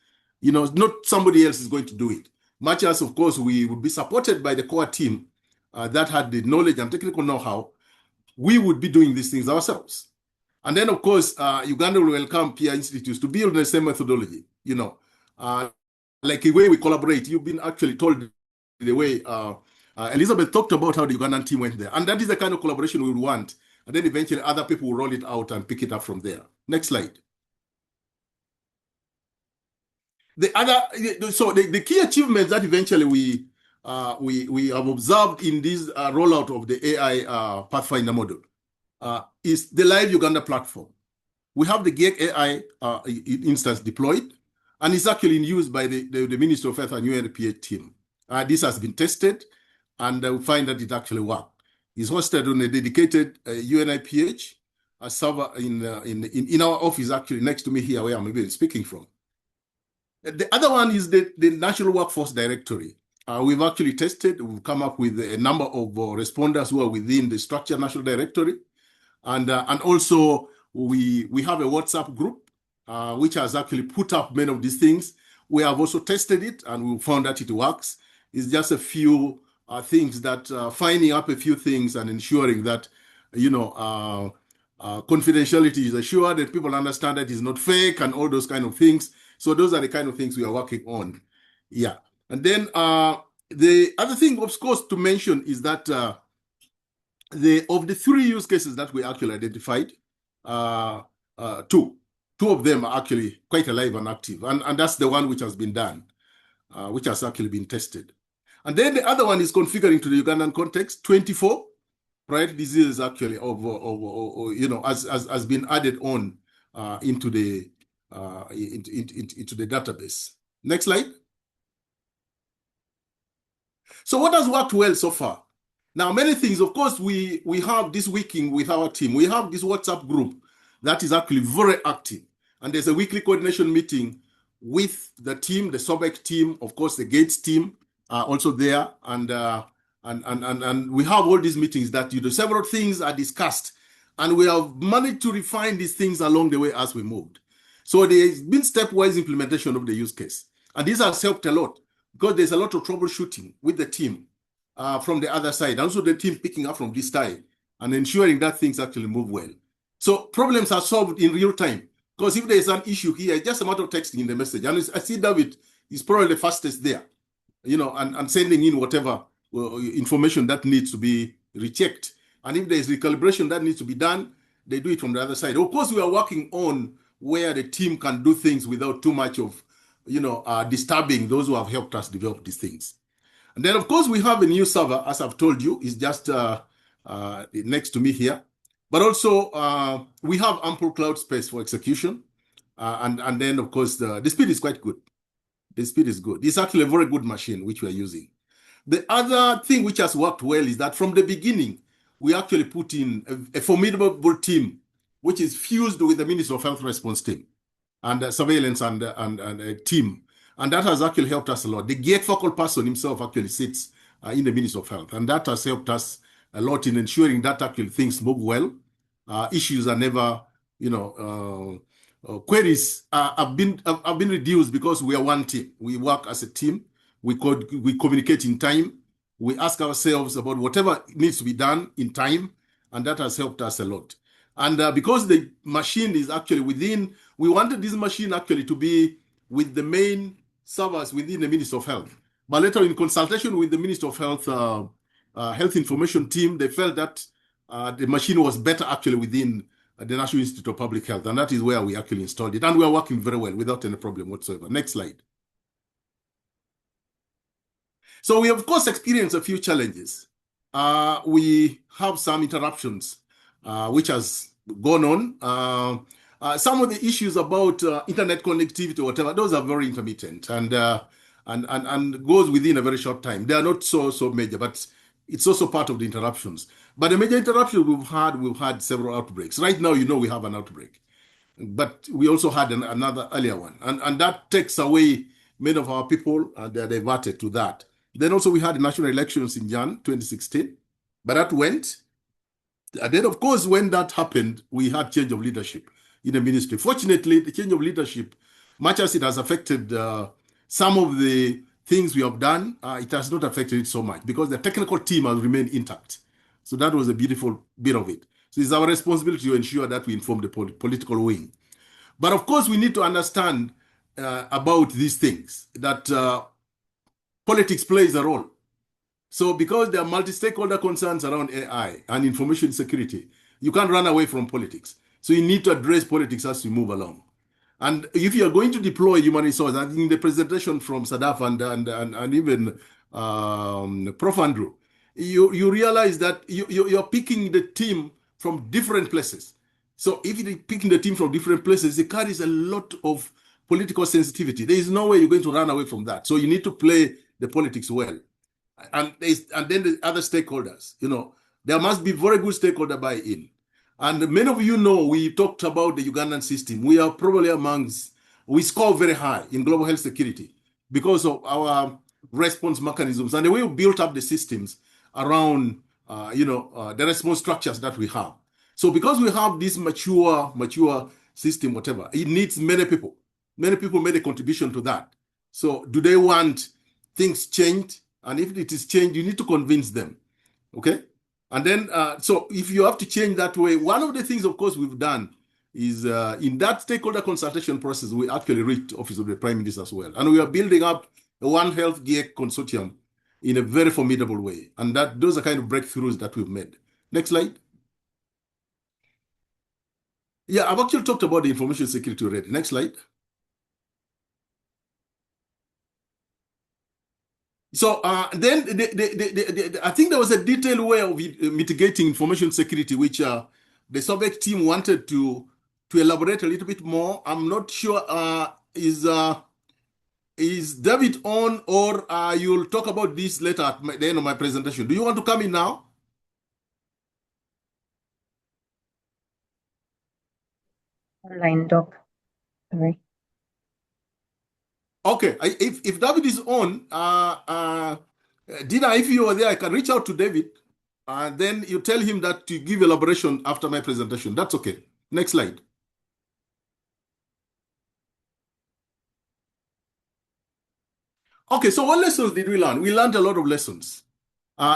Not somebody else is going to do it. Much as, of course, we would be supported by the core team that had the knowledge and technical know-how, we would be doing these things ourselves. And then, of course, Uganda will welcome peer institutes to build the same methodology, like the way we collaborate. You've been actually told the way Elizabeth talked about how the Ugandan team went there. And that is the kind of collaboration we would want. And then eventually other people will roll it out and pick it up from there. Next slide. The key achievements that eventually we have observed in this rollout of the AI Pathfinder model is the Live Uganda platform. We have the GHEC AI instance deployed, and it's actually in use by the Ministry of Health and UNPHI team. This has been tested, and we find that it actually worked. It's hosted on a dedicated UNPHI server in our office, actually next to me here, where I'm even speaking from. The other one is the National Workforce Directory. We've actually tested, we've come up with a number of responders who are within the structured national directory. And also we have a WhatsApp group, which has actually put up many of these things. We have also tested it and we found that it works. It's just a few things that finding up a few things and ensuring that, confidentiality is assured and people understand that it's not fake and all those kind of things. So those are the kind of things we are working on. Yeah. And then the other thing, of course, to mention is that of the 3 use cases that we actually identified, two of them are actually quite alive and active. And that's the one which has been done, which has actually been tested. And then the other one is configuring to the Ugandan context. 24 priority diseases actually has been added on into the database. Next slide. So what has worked well so far? Now, many things, of course, we have this weeking with our team. We have this WhatsApp group that is actually very active. And there's a weekly coordination meeting with the team, the SIMEX team, of course, the GATES team are also there. And we have all these meetings that several things are discussed. And we have managed to refine these things along the way as we moved. So there's been stepwise implementation of the use case. And this has helped a lot because there's a lot of troubleshooting with the team from the other side. Also the team picking up from this side and ensuring that things actually move well. So problems are solved in real time because if there's an issue here, it's just a matter of texting in the message. And I see David is probably the fastest there, and sending in whatever information that needs to be rechecked. And if there's recalibration that needs to be done, they do it from the other side. Of course, we are working on where the team can do things without too much of, disturbing those who have helped us develop these things. And then, of course, we have a new server, as I've told you, is just next to me here. But also, we have ample cloud space for execution. And then, of course, the speed is quite good. The speed is good. It's actually a very good machine, which we are using. The other thing which has worked well is that from the beginning, we actually put in a formidable team, which is fused with the Ministry of Health response team and surveillance and a team. And that has actually helped us a lot. The GHEC focal person himself actually sits in the Ministry of Health. And that has helped us a lot in ensuring that actually things move well. Issues are never, queries have been reduced because we are one team. We work as a team. We communicate in time. We ask ourselves about whatever needs to be done in time. And that has helped us a lot. And because the machine is actually within, we wanted this machine actually to be with the main servers within the Ministry of Health. But later in consultation with the Ministry of Health, Health Information team, they felt that the machine was better actually within the National Institute of Public Health. And that is where we actually installed it. And we are working very well without any problem whatsoever. Next slide. So we, of course, experienced a few challenges. We have some interruptions, which has gone on. Some of the issues about internet connectivity or whatever, those are very intermittent and goes within a very short time. They are not so major, but it's also part of the interruptions. But the major interruptions we've had several outbreaks. Right now, we have an outbreak. But we also had another earlier one. And that takes away many of our people, and they're diverted to that. Then also we had the national elections in Jan 2016, but that went. And then, of course, when that happened, we had change of leadership in the ministry. Fortunately, the change of leadership, much as it has affected some of the things we have done, it has not affected it so much because the technical team has remained intact. So that was a beautiful bit of it. So it's our responsibility to ensure that we inform the political wing. But of course, we need to understand about these things, that politics plays a role. So because there are multi-stakeholder concerns around AI and information security, you can't run away from politics. So you need to address politics as we move along. And if you are going to deploy human resources, I think in the presentation from Sadaf and even Prof. Andrew, you realize that you're picking the team from different places. So if you're picking the team from different places, it carries a lot of political sensitivity. There is no way you're going to run away from that. So you need to play the politics well. And then the other stakeholders, there must be very good stakeholder buy-in. And many of you know, we talked about the Ugandan system. We are probably we score very high in global health security because of our response mechanisms and the way we built up the systems around, the response structures that we have. So because we have this mature system, whatever, it needs many people. Many people made a contribution to that. So do they want things changed? And if it is changed, you need to convince them, okay? And then, so if you have to change that way, one of the things, of course, we've done is in that stakeholder consultation process, we actually reached Office of the Prime Minister as well. And we are building up a One Health GHEC consortium in a very formidable way. And those are kind of breakthroughs that we've made. Next slide. Yeah, I've actually talked about the information security already. Next slide. So then I think there was a detailed way of mitigating information security, which the SOBEC team wanted to elaborate a little bit more. I'm not sure, is David on, or you'll talk about this later at the end of my presentation. Do you want to come in now? Online, Doc. Sorry. Okay, if David is on, Dina, if you are there, I can reach out to David, and then you tell him that to give elaboration after my presentation. That's okay. Next slide. Okay, so what lessons did we learn? We learned a lot of lessons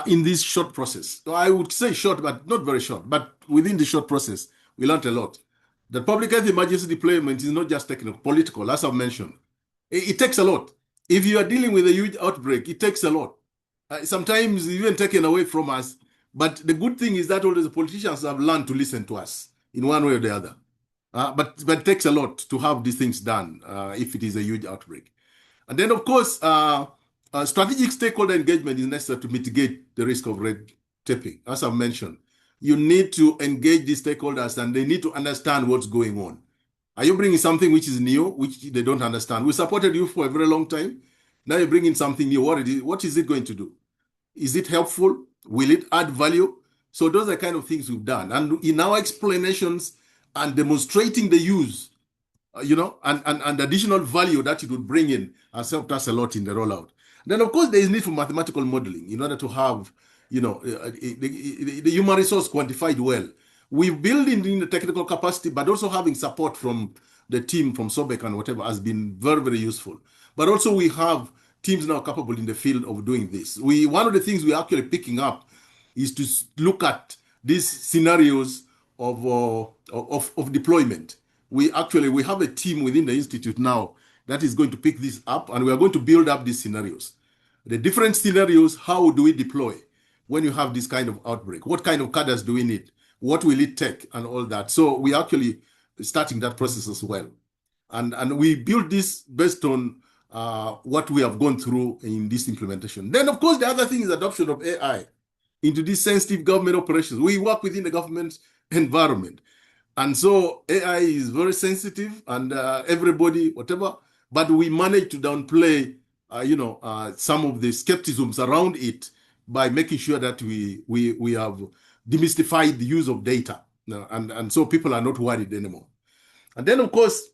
in this short process. So I would say short, but not very short. But within the short process, we learned a lot. The public health emergency deployment is not just technical, political, as I've mentioned. It takes a lot. If you are dealing with a huge outbreak, it takes a lot. Sometimes even taken away from us. But the good thing is that all the politicians have learned to listen to us in one way or the other. But it takes a lot to have these things done if it is a huge outbreak. And then, of course, strategic stakeholder engagement is necessary to mitigate the risk of red taping. As I've mentioned, you need to engage these stakeholders and they need to understand what's going on. Are you bringing something which is new, which they don't understand? We supported you for a very long time. Now you're bringing something new. What is it going to do? Is it helpful? Will it add value? So those are the kind of things we've done. And in our explanations and demonstrating the use, and additional value that it would bring in has helped us a lot in the rollout. Then, of course, there is need for mathematical modeling in order to have, the human resource quantified well. We've built in the technical capacity, but also having support from the team from SOBEC and whatever has been very, very useful. But also we have teams now capable in the field of doing this. One of the things we're actually picking up is to look at these scenarios of deployment. We have a team within the institute now that is going to pick this up, and we are going to build up these scenarios. The different scenarios, how do we deploy when you have this kind of outbreak? What kind of cadres do we need? What will it take and all that? So we actually starting that process as well. And we build this based on what we have gone through in this implementation. Then, of course, the other thing is adoption of AI into these sensitive government operations. We work within the government environment. And so AI is very sensitive and everybody, whatever, but we manage to downplay, some of the skepticisms around it by making sure that we have demystified the use of data. And so people are not worried anymore. And then, of course,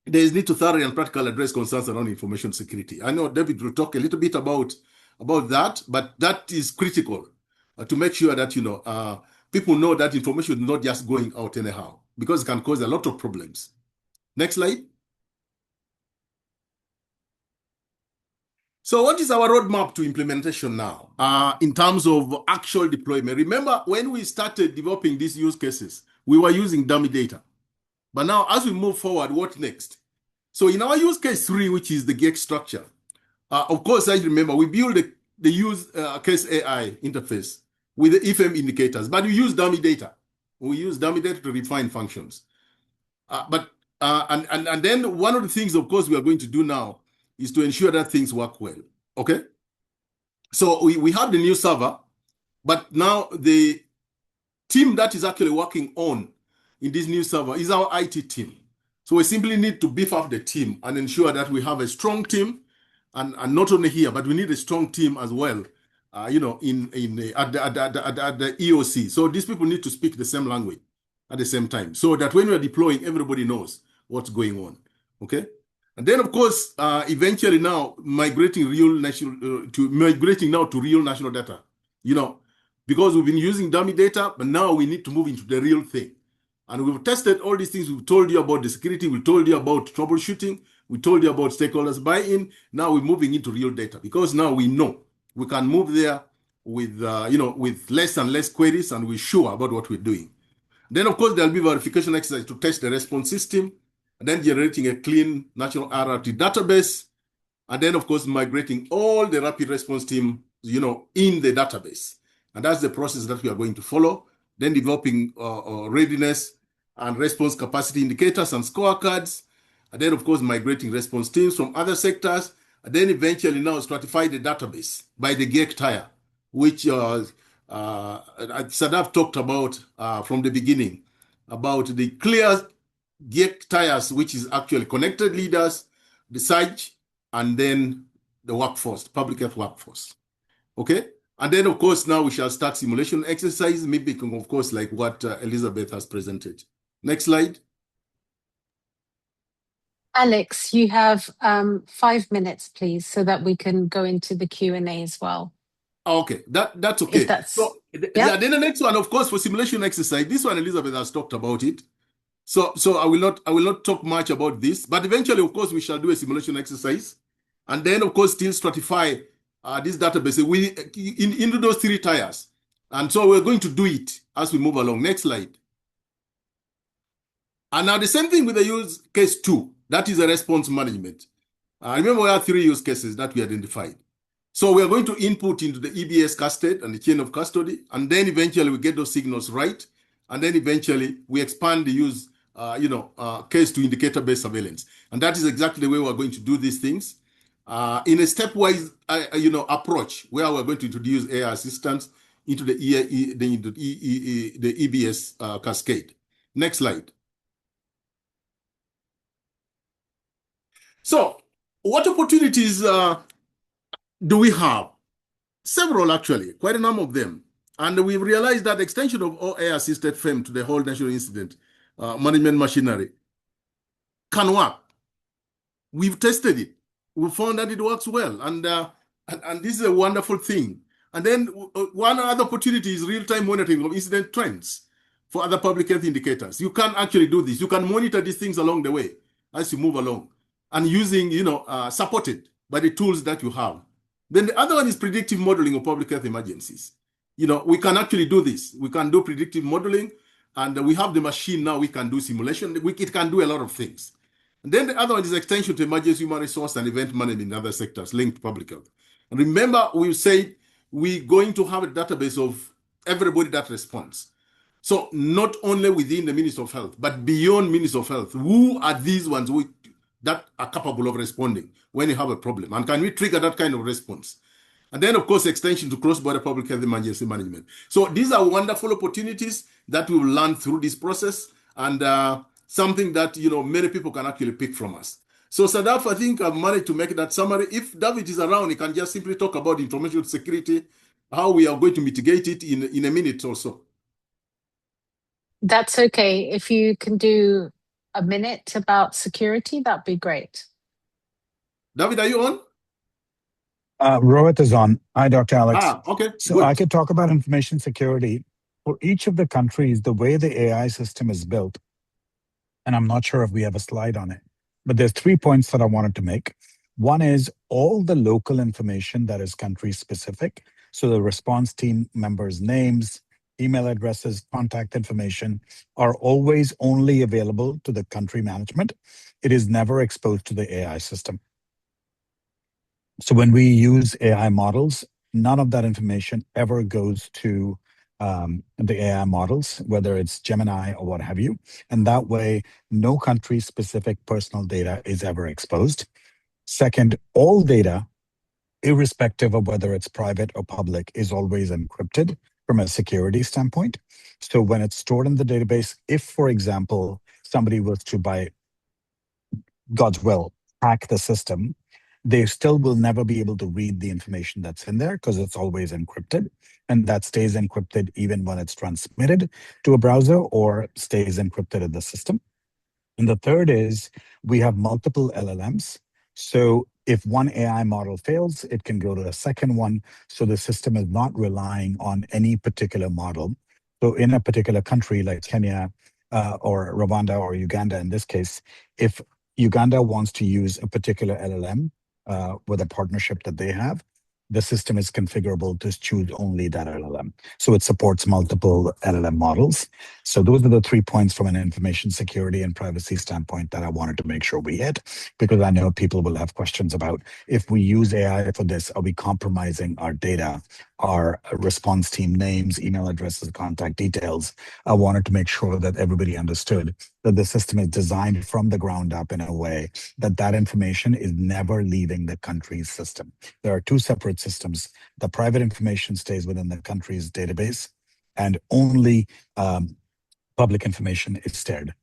there is need to thoroughly and practically address concerns around information security. I know David will talk a little bit about that, but that is critical to make sure that, people know that information is not just going out anyhow, because it can cause a lot of problems. Next slide. So what is our roadmap to implementation now in terms of actual deployment? Remember, when we started developing these use cases, we were using dummy data. But now, as we move forward, what next? So in our use case 3, which is the GHEC structure, of course, I remember we build the use case AI interface with the IFM indicators, but we use dummy data. We use dummy data to refine functions. And then one of the things, of course, we are going to do now is to ensure that things work well. Okay? So we have the new server, but now the team that is actually working on in this new server is our IT team. So we simply need to beef up the team and ensure that we have a strong team, and not only here, but we need a strong team as well, at the EOC. So these people need to speak the same language at the same time, so that when we are deploying, everybody knows what's going on. Okay, and then of course, eventually now migrating to real national data. Because we've been using dummy data, but now we need to move into the real thing. And we've tested all these things. We've told you about the security. We told you about troubleshooting. We told you about stakeholders buy-in. Now we're moving into real data, because now we know we can move there with, with less and less queries, and we're sure about what we're doing. Then, of course, there'll be verification exercise to test the response system, and then generating a clean national RRT database, and then, of course, migrating all the rapid response team, in the database. And that's the process that we are going to follow. Then developing readiness and response capacity indicators and scorecards. And then, of course, migrating response teams from other sectors. And then eventually now stratify the database by the GHEC tier, which Sadaf talked about from the beginning, about the clear GHEC tiers, which is actually connected leaders, the SAGE, and then the workforce, public health workforce. Okay? And then, of course, now we shall start simulation exercise, mimicking, of course, like what Elizabeth has presented. Next slide. Alex, you have 5 minutes, please, so that we can go into the Q&A as well. Okay, that's okay. If that's, yeah, then the next one, of course, for simulation exercise, this one, Elizabeth has talked about it. So I will not talk much about this, but eventually, of course, we shall do a simulation exercise. And then, of course, still stratify this database into those 3 tiers. And so we're going to do it as we move along. Next slide. And now the same thing with the use case 2, that is a response management. Remember, we have 3 use cases that we identified. So we are going to input into the EBS cascade and the chain of custody, and then eventually we get those signals right. And then eventually we expand the use, case to indicator-based surveillance. And that is exactly the way we're going to do these things. In a stepwise, approach, where we're going to introduce AI assistance into the EBS cascade. Next slide. So, what opportunities do we have? Several, actually, quite a number of them. And we've realized that extension of all AI-assisted FEM to the whole national incident management machinery can work. We've tested it. We found that it works well, and this is a wonderful thing. And then one other opportunity is real-time monitoring of incident trends for other public health indicators. You can actually do this. You can monitor these things along the way as you move along, and using, supported by the tools that you have. Then the other one is predictive modeling of public health emergencies. We can actually do this. We can do predictive modeling, and we have the machine now. We can do simulation. It can do a lot of things. And then the other one is extension to emergency human resource and event management in other sectors linked to public health. And remember, we said we're going to have a database of everybody that responds. So not only within the Ministry of Health, but beyond Ministry of Health, who are these ones that are capable of responding when you have a problem? And can we trigger that kind of response? And then, of course, extension to cross-border public health emergency management. So these are wonderful opportunities that we will learn through this process, and something that, many people can actually pick from us. So Sadaf, I think I've managed to make that summary. If David is around, he can just simply talk about information security, how we are going to mitigate it in a minute or so. That's okay. If you can do a minute about security, that'd be great. David, are you on? Rohit is on. Hi, Dr. Alex. Okay. So good. I could talk about information security. For each of the countries, the way the AI system is built, and I'm not sure if we have a slide on it, but there's 3 points that I wanted to make. One is all the local information that is country specific. So the response team members' names, email addresses, contact information are always only available to the country management. It is never exposed to the AI system. So when we use AI models, none of that information ever goes to the AI models, whether it's Gemini or what have you. And that way, no country-specific personal data is ever exposed. Second, all data, irrespective of whether it's private or public, is always encrypted from a security standpoint. So when it's stored in the database, if, for example, somebody was to, by God's will, hack the system, they still will never be able to read the information that's in there because it's always encrypted. And that stays encrypted even when it's transmitted to a browser or stays encrypted in the system. And the third is we have multiple LLMs. So if one AI model fails, it can go to a second one. So the system is not relying on any particular model. So in a particular country like Kenya or Rwanda or Uganda in this case, if Uganda wants to use a particular LLM with a partnership that they have, the system is configurable to choose only that LLM. So it supports multiple LLM models. So those are the 3 points from an information security and privacy standpoint that I wanted to make sure we hit, because I know people will have questions about if we use AI for this, are we compromising our data, our response team names, email addresses, contact details? I wanted to make sure that everybody understood that the system is designed from the ground up in a way that that information is never leaving the country's system. There are two separate systems. The private information stays within the country's database, and only public information is shared.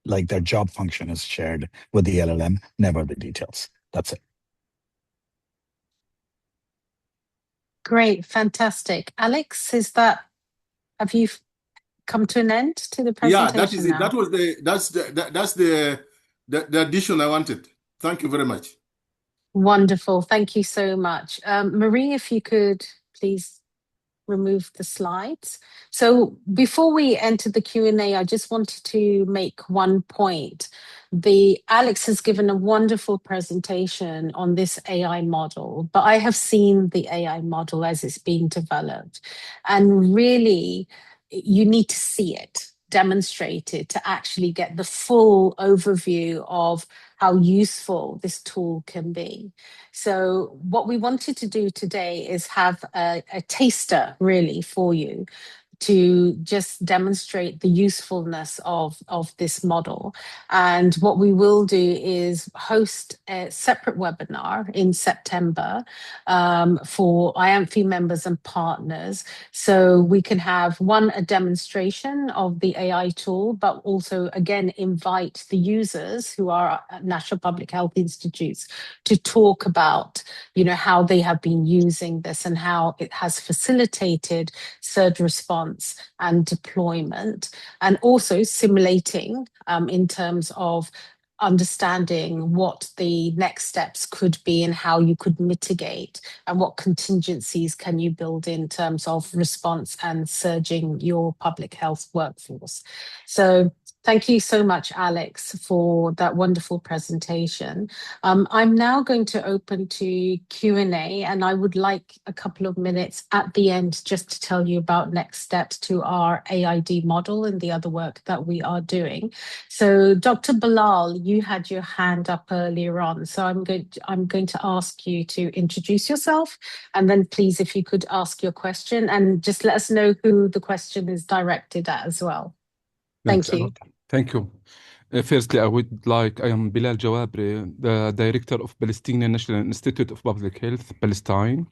Like their job function is shared with the LLM, never the details. That's it. Great, fantastic. Alex, have you come to an end to the presentation? Yeah, that is it. Now? That was that's the addition I wanted. Thank you very much. Wonderful. Thank you so much. Marie, if you could please remove the slides. So before we enter the Q&A, I just wanted to make one point. Alex has given a wonderful presentation on this AI model, but I have seen the AI model as it's being developed. And really, you need to see it, demonstrate it to actually get the full overview of how useful this tool can be. So what we wanted to do today is have a taster really for you to just demonstrate the usefulness of this model. And what we will do is host a separate webinar in September for IANPHI members and partners. So we can have a demonstration of the AI tool, but also again, invite the users who are at National Public Health Institutes to talk about, how they have been using this and how it has facilitated surge response and deployment, and also simulating in terms of understanding what the next steps could be and how you could mitigate and what contingencies can you build in terms of response and surging your public health workforce. So thank you so much, Alex, for that wonderful presentation. I'm now going to open to Q&A, and I would like a couple of minutes at the end just to tell you about next steps to our AID model and the other work that we are doing. So Dr. Bilal, you had your hand up earlier on, so I'm going to ask you to introduce yourself, and then please, if you could ask your question and just let us know who the question is directed at as well. Thank you. Thank you. Firstly, I am Bilal Jawabri, the Director of Palestinian National Institute of Public Health, Palestine.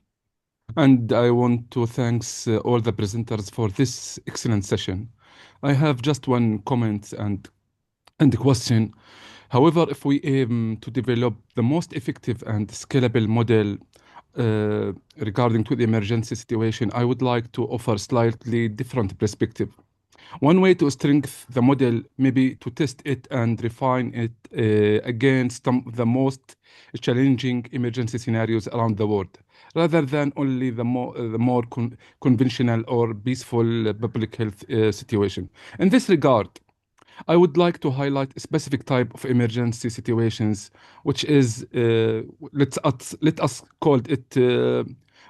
And I want to thank all the presenters for this excellent session. I have just one comment and question. However, if we aim to develop the most effective and scalable model regarding to the emergency situation, I would like to offer slightly different perspective. One way to strengthen the model may be to test it and refine it against the most challenging emergency scenarios around the world, rather than only the more conventional or peaceful public health situation. In this regard, I would like to highlight a specific type of emergency situations, which is, let us call it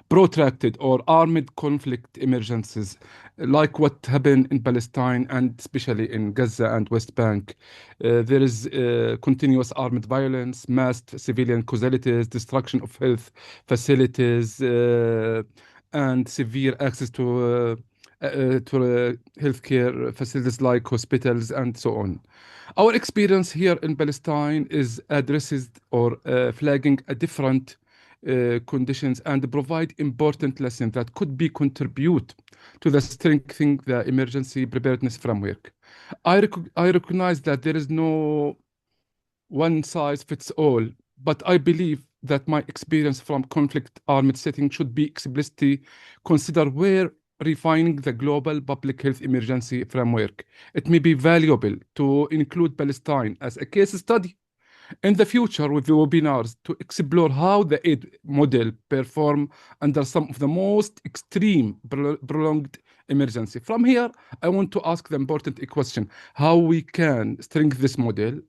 protracted or armed conflict emergencies, like what happened in Palestine and especially in Gaza and West Bank. There is continuous armed violence, mass civilian casualties, destruction of health facilities, and severe access to healthcare facilities like hospitals and so on. Our experience here in Palestine is addresses or flagging a different conditions and provide important lessons that could be contribute to the strengthening the emergency preparedness framework. I recognize that there is no one size fits all, but I believe that my experience from conflict armed setting should be explicitly considered where refining the global public health emergency framework. It may be valuable to include Palestine as a case study in the future with the webinars to explore how the aid model perform under some of the most extreme prolonged emergency. From here, I want to ask the important question, how we can strengthen this model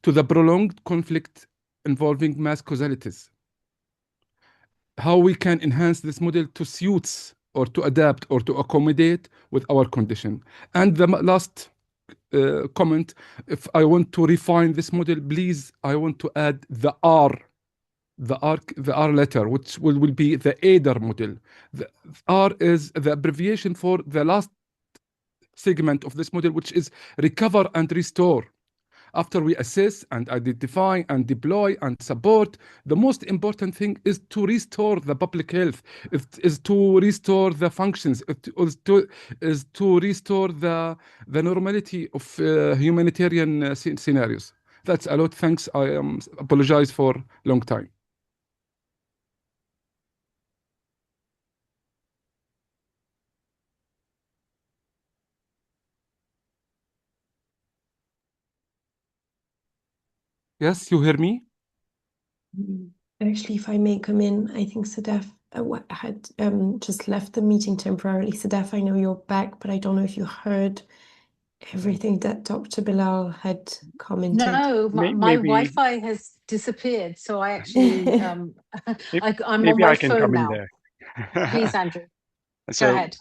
to the prolonged conflict involving mass casualties. How we can enhance this model to suits or to adapt or to accommodate with our condition. And the last comment, if I want to refine this model, please, I want to add the R letter, which will be the AIDER model. The R is the abbreviation for the last segment of this model, which is recover and restore. After we assess and identify and deploy and support, the most important thing is to restore the public health, is to restore the functions, is to restore the normality of humanitarian scenarios. That's a lot. Thanks. I apologize for long time. Yes, you hear me? Actually, if I may come in, I think Sadaf had just left the meeting temporarily. Sadaf, I know you're back, but I don't know if you heard everything that Dr. Bilal had commented. No, my Wi-Fi has disappeared, so I actually I'm on my phone now. Please, Andrew, go ahead.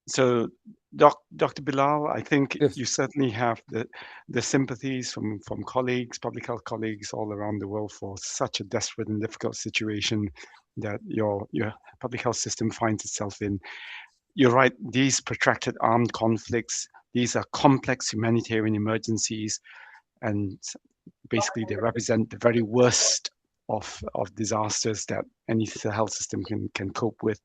So, Dr. Bilal, I think you certainly have the sympathies from colleagues, public health colleagues all around the world for such a desperate and difficult situation that your public health system finds itself in. You're right, these protracted armed conflicts, these are complex humanitarian emergencies, and basically they represent the very worst of disasters that any health system can cope with.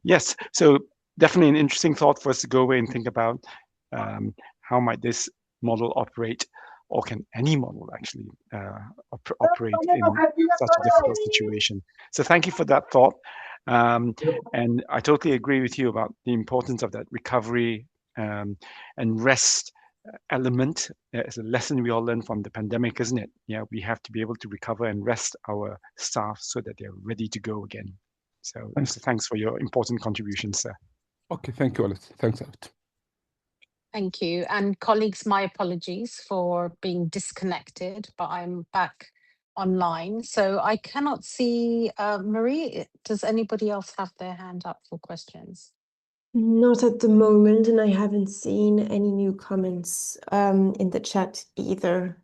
Yes, so definitely an interesting thought for us to go away and think about how might this model operate, or can any model actually operate in such a difficult situation. So thank you for that thought. And I totally agree with you about the importance of that recovery and rest element. It's a lesson we all learned from the pandemic, isn't it? Yeah, we have to be able to recover and rest our staff so that they're ready to go again. So thanks for your important contributions, sir. Okay, thank you, Alice. Thanks, Alice. Thank you. And colleagues, my apologies for being disconnected, but I'm back online. So I cannot see Marie. Does anybody else have their hand up for questions? Not at the moment, and I haven't seen any new comments in the chat either.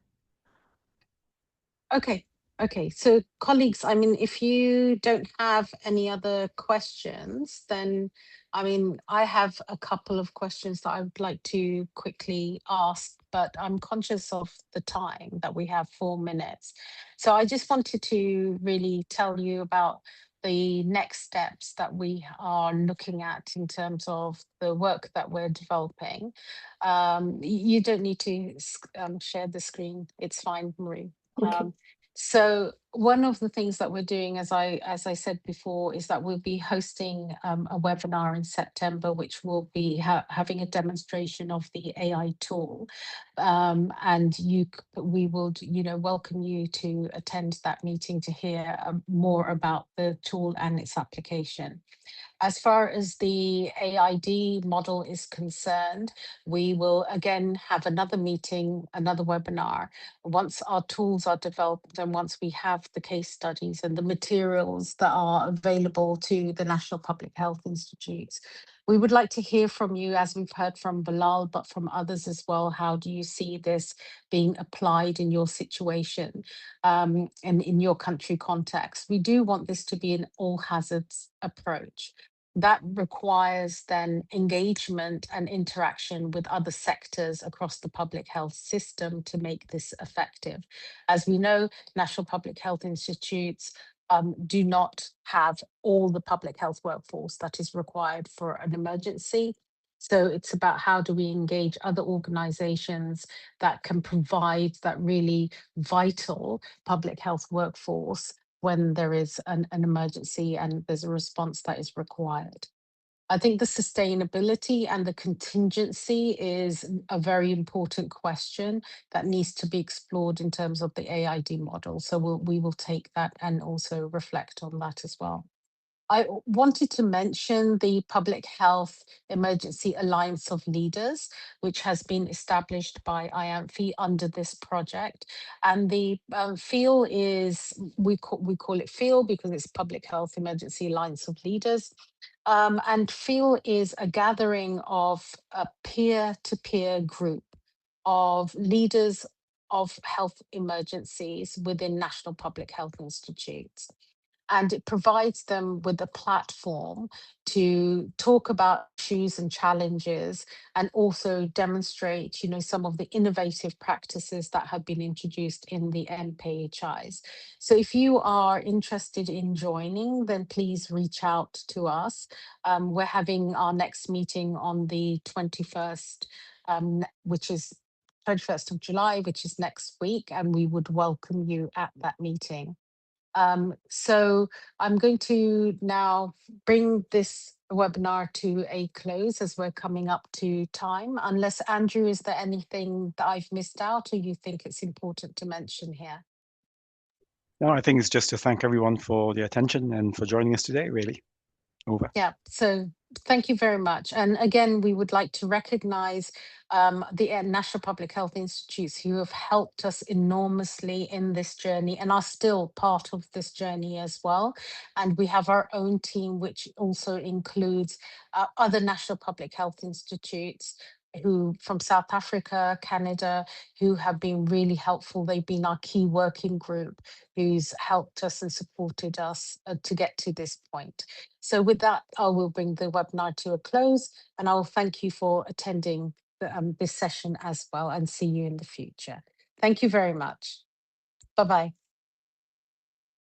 Okay, so colleagues, I mean, if you don't have any other questions, then, I mean, I have a couple of questions that I would like to quickly ask, but I'm conscious of the time that we have 4 minutes. So I just wanted to really tell you about the next steps that we are looking at in terms of the work that we're developing. You don't need to share the screen. It's fine, Marie. Okay. So one of the things that we're doing, as I said before, is that we'll be hosting a webinar in September, which will be having a demonstration of the AI tool, and we will, welcome you to attend that meeting to hear more about the tool and its application. As far as the AID model is concerned, we will again have another meeting, another webinar, once our tools are developed and once we have the case studies and the materials that are available to the National Public Health Institutes. We would like to hear from you, as we've heard from Bilal, but from others as well. How do you see this being applied in your situation and in your country context? We do want this to be an all hazards approach. That requires then engagement and interaction with other sectors across the public health system to make this effective. As we know, National Public Health Institutes do not have all the public health workforce that is required for an emergency. So it's about how do we engage other organizations that can provide that really vital public health workforce when there is an emergency and there's a response that is required. I think the sustainability and the contingency is a very important question that needs to be explored in terms of the AID model. So we will take that and also reflect on that as well. I wanted to mention the Public Health Emergency Alliance of Leaders, which has been established by IANPHI under this project. And the FEAL is, we call it FEAL because it's Public Health Emergency Alliance of Leaders. And FEAL is a gathering of a peer-to-peer group of leaders of health emergencies within National Public Health Institutes. And it provides them with a platform to talk about issues and challenges and also demonstrate, some of the innovative practices that have been introduced in the NPHIs. So if you are interested in joining, then please reach out to us. We're having our next meeting on the 21st, which is 21st of July, which is next week, and we would welcome you at that meeting. So I'm going to now bring this webinar to a close as we're coming up to time. Unless, Andrew, is there anything that I've missed out or you think it's important to mention here? No, I think it's just to thank everyone for the attention and for joining us today, really. Over. Yeah, so thank you very much. And again, we would like to recognize the National Public Health Institutes who have helped us enormously in this journey and are still part of this journey as well. And we have our own team, which also includes other National Public Health Institutes who from South Africa, Canada, who have been really helpful. They've been our key working group who's helped us and supported us to get to this point. So with that, I will bring the webinar to a close and I will thank you for attending this session as well and see you in the future. Thank you very much. Bye-bye.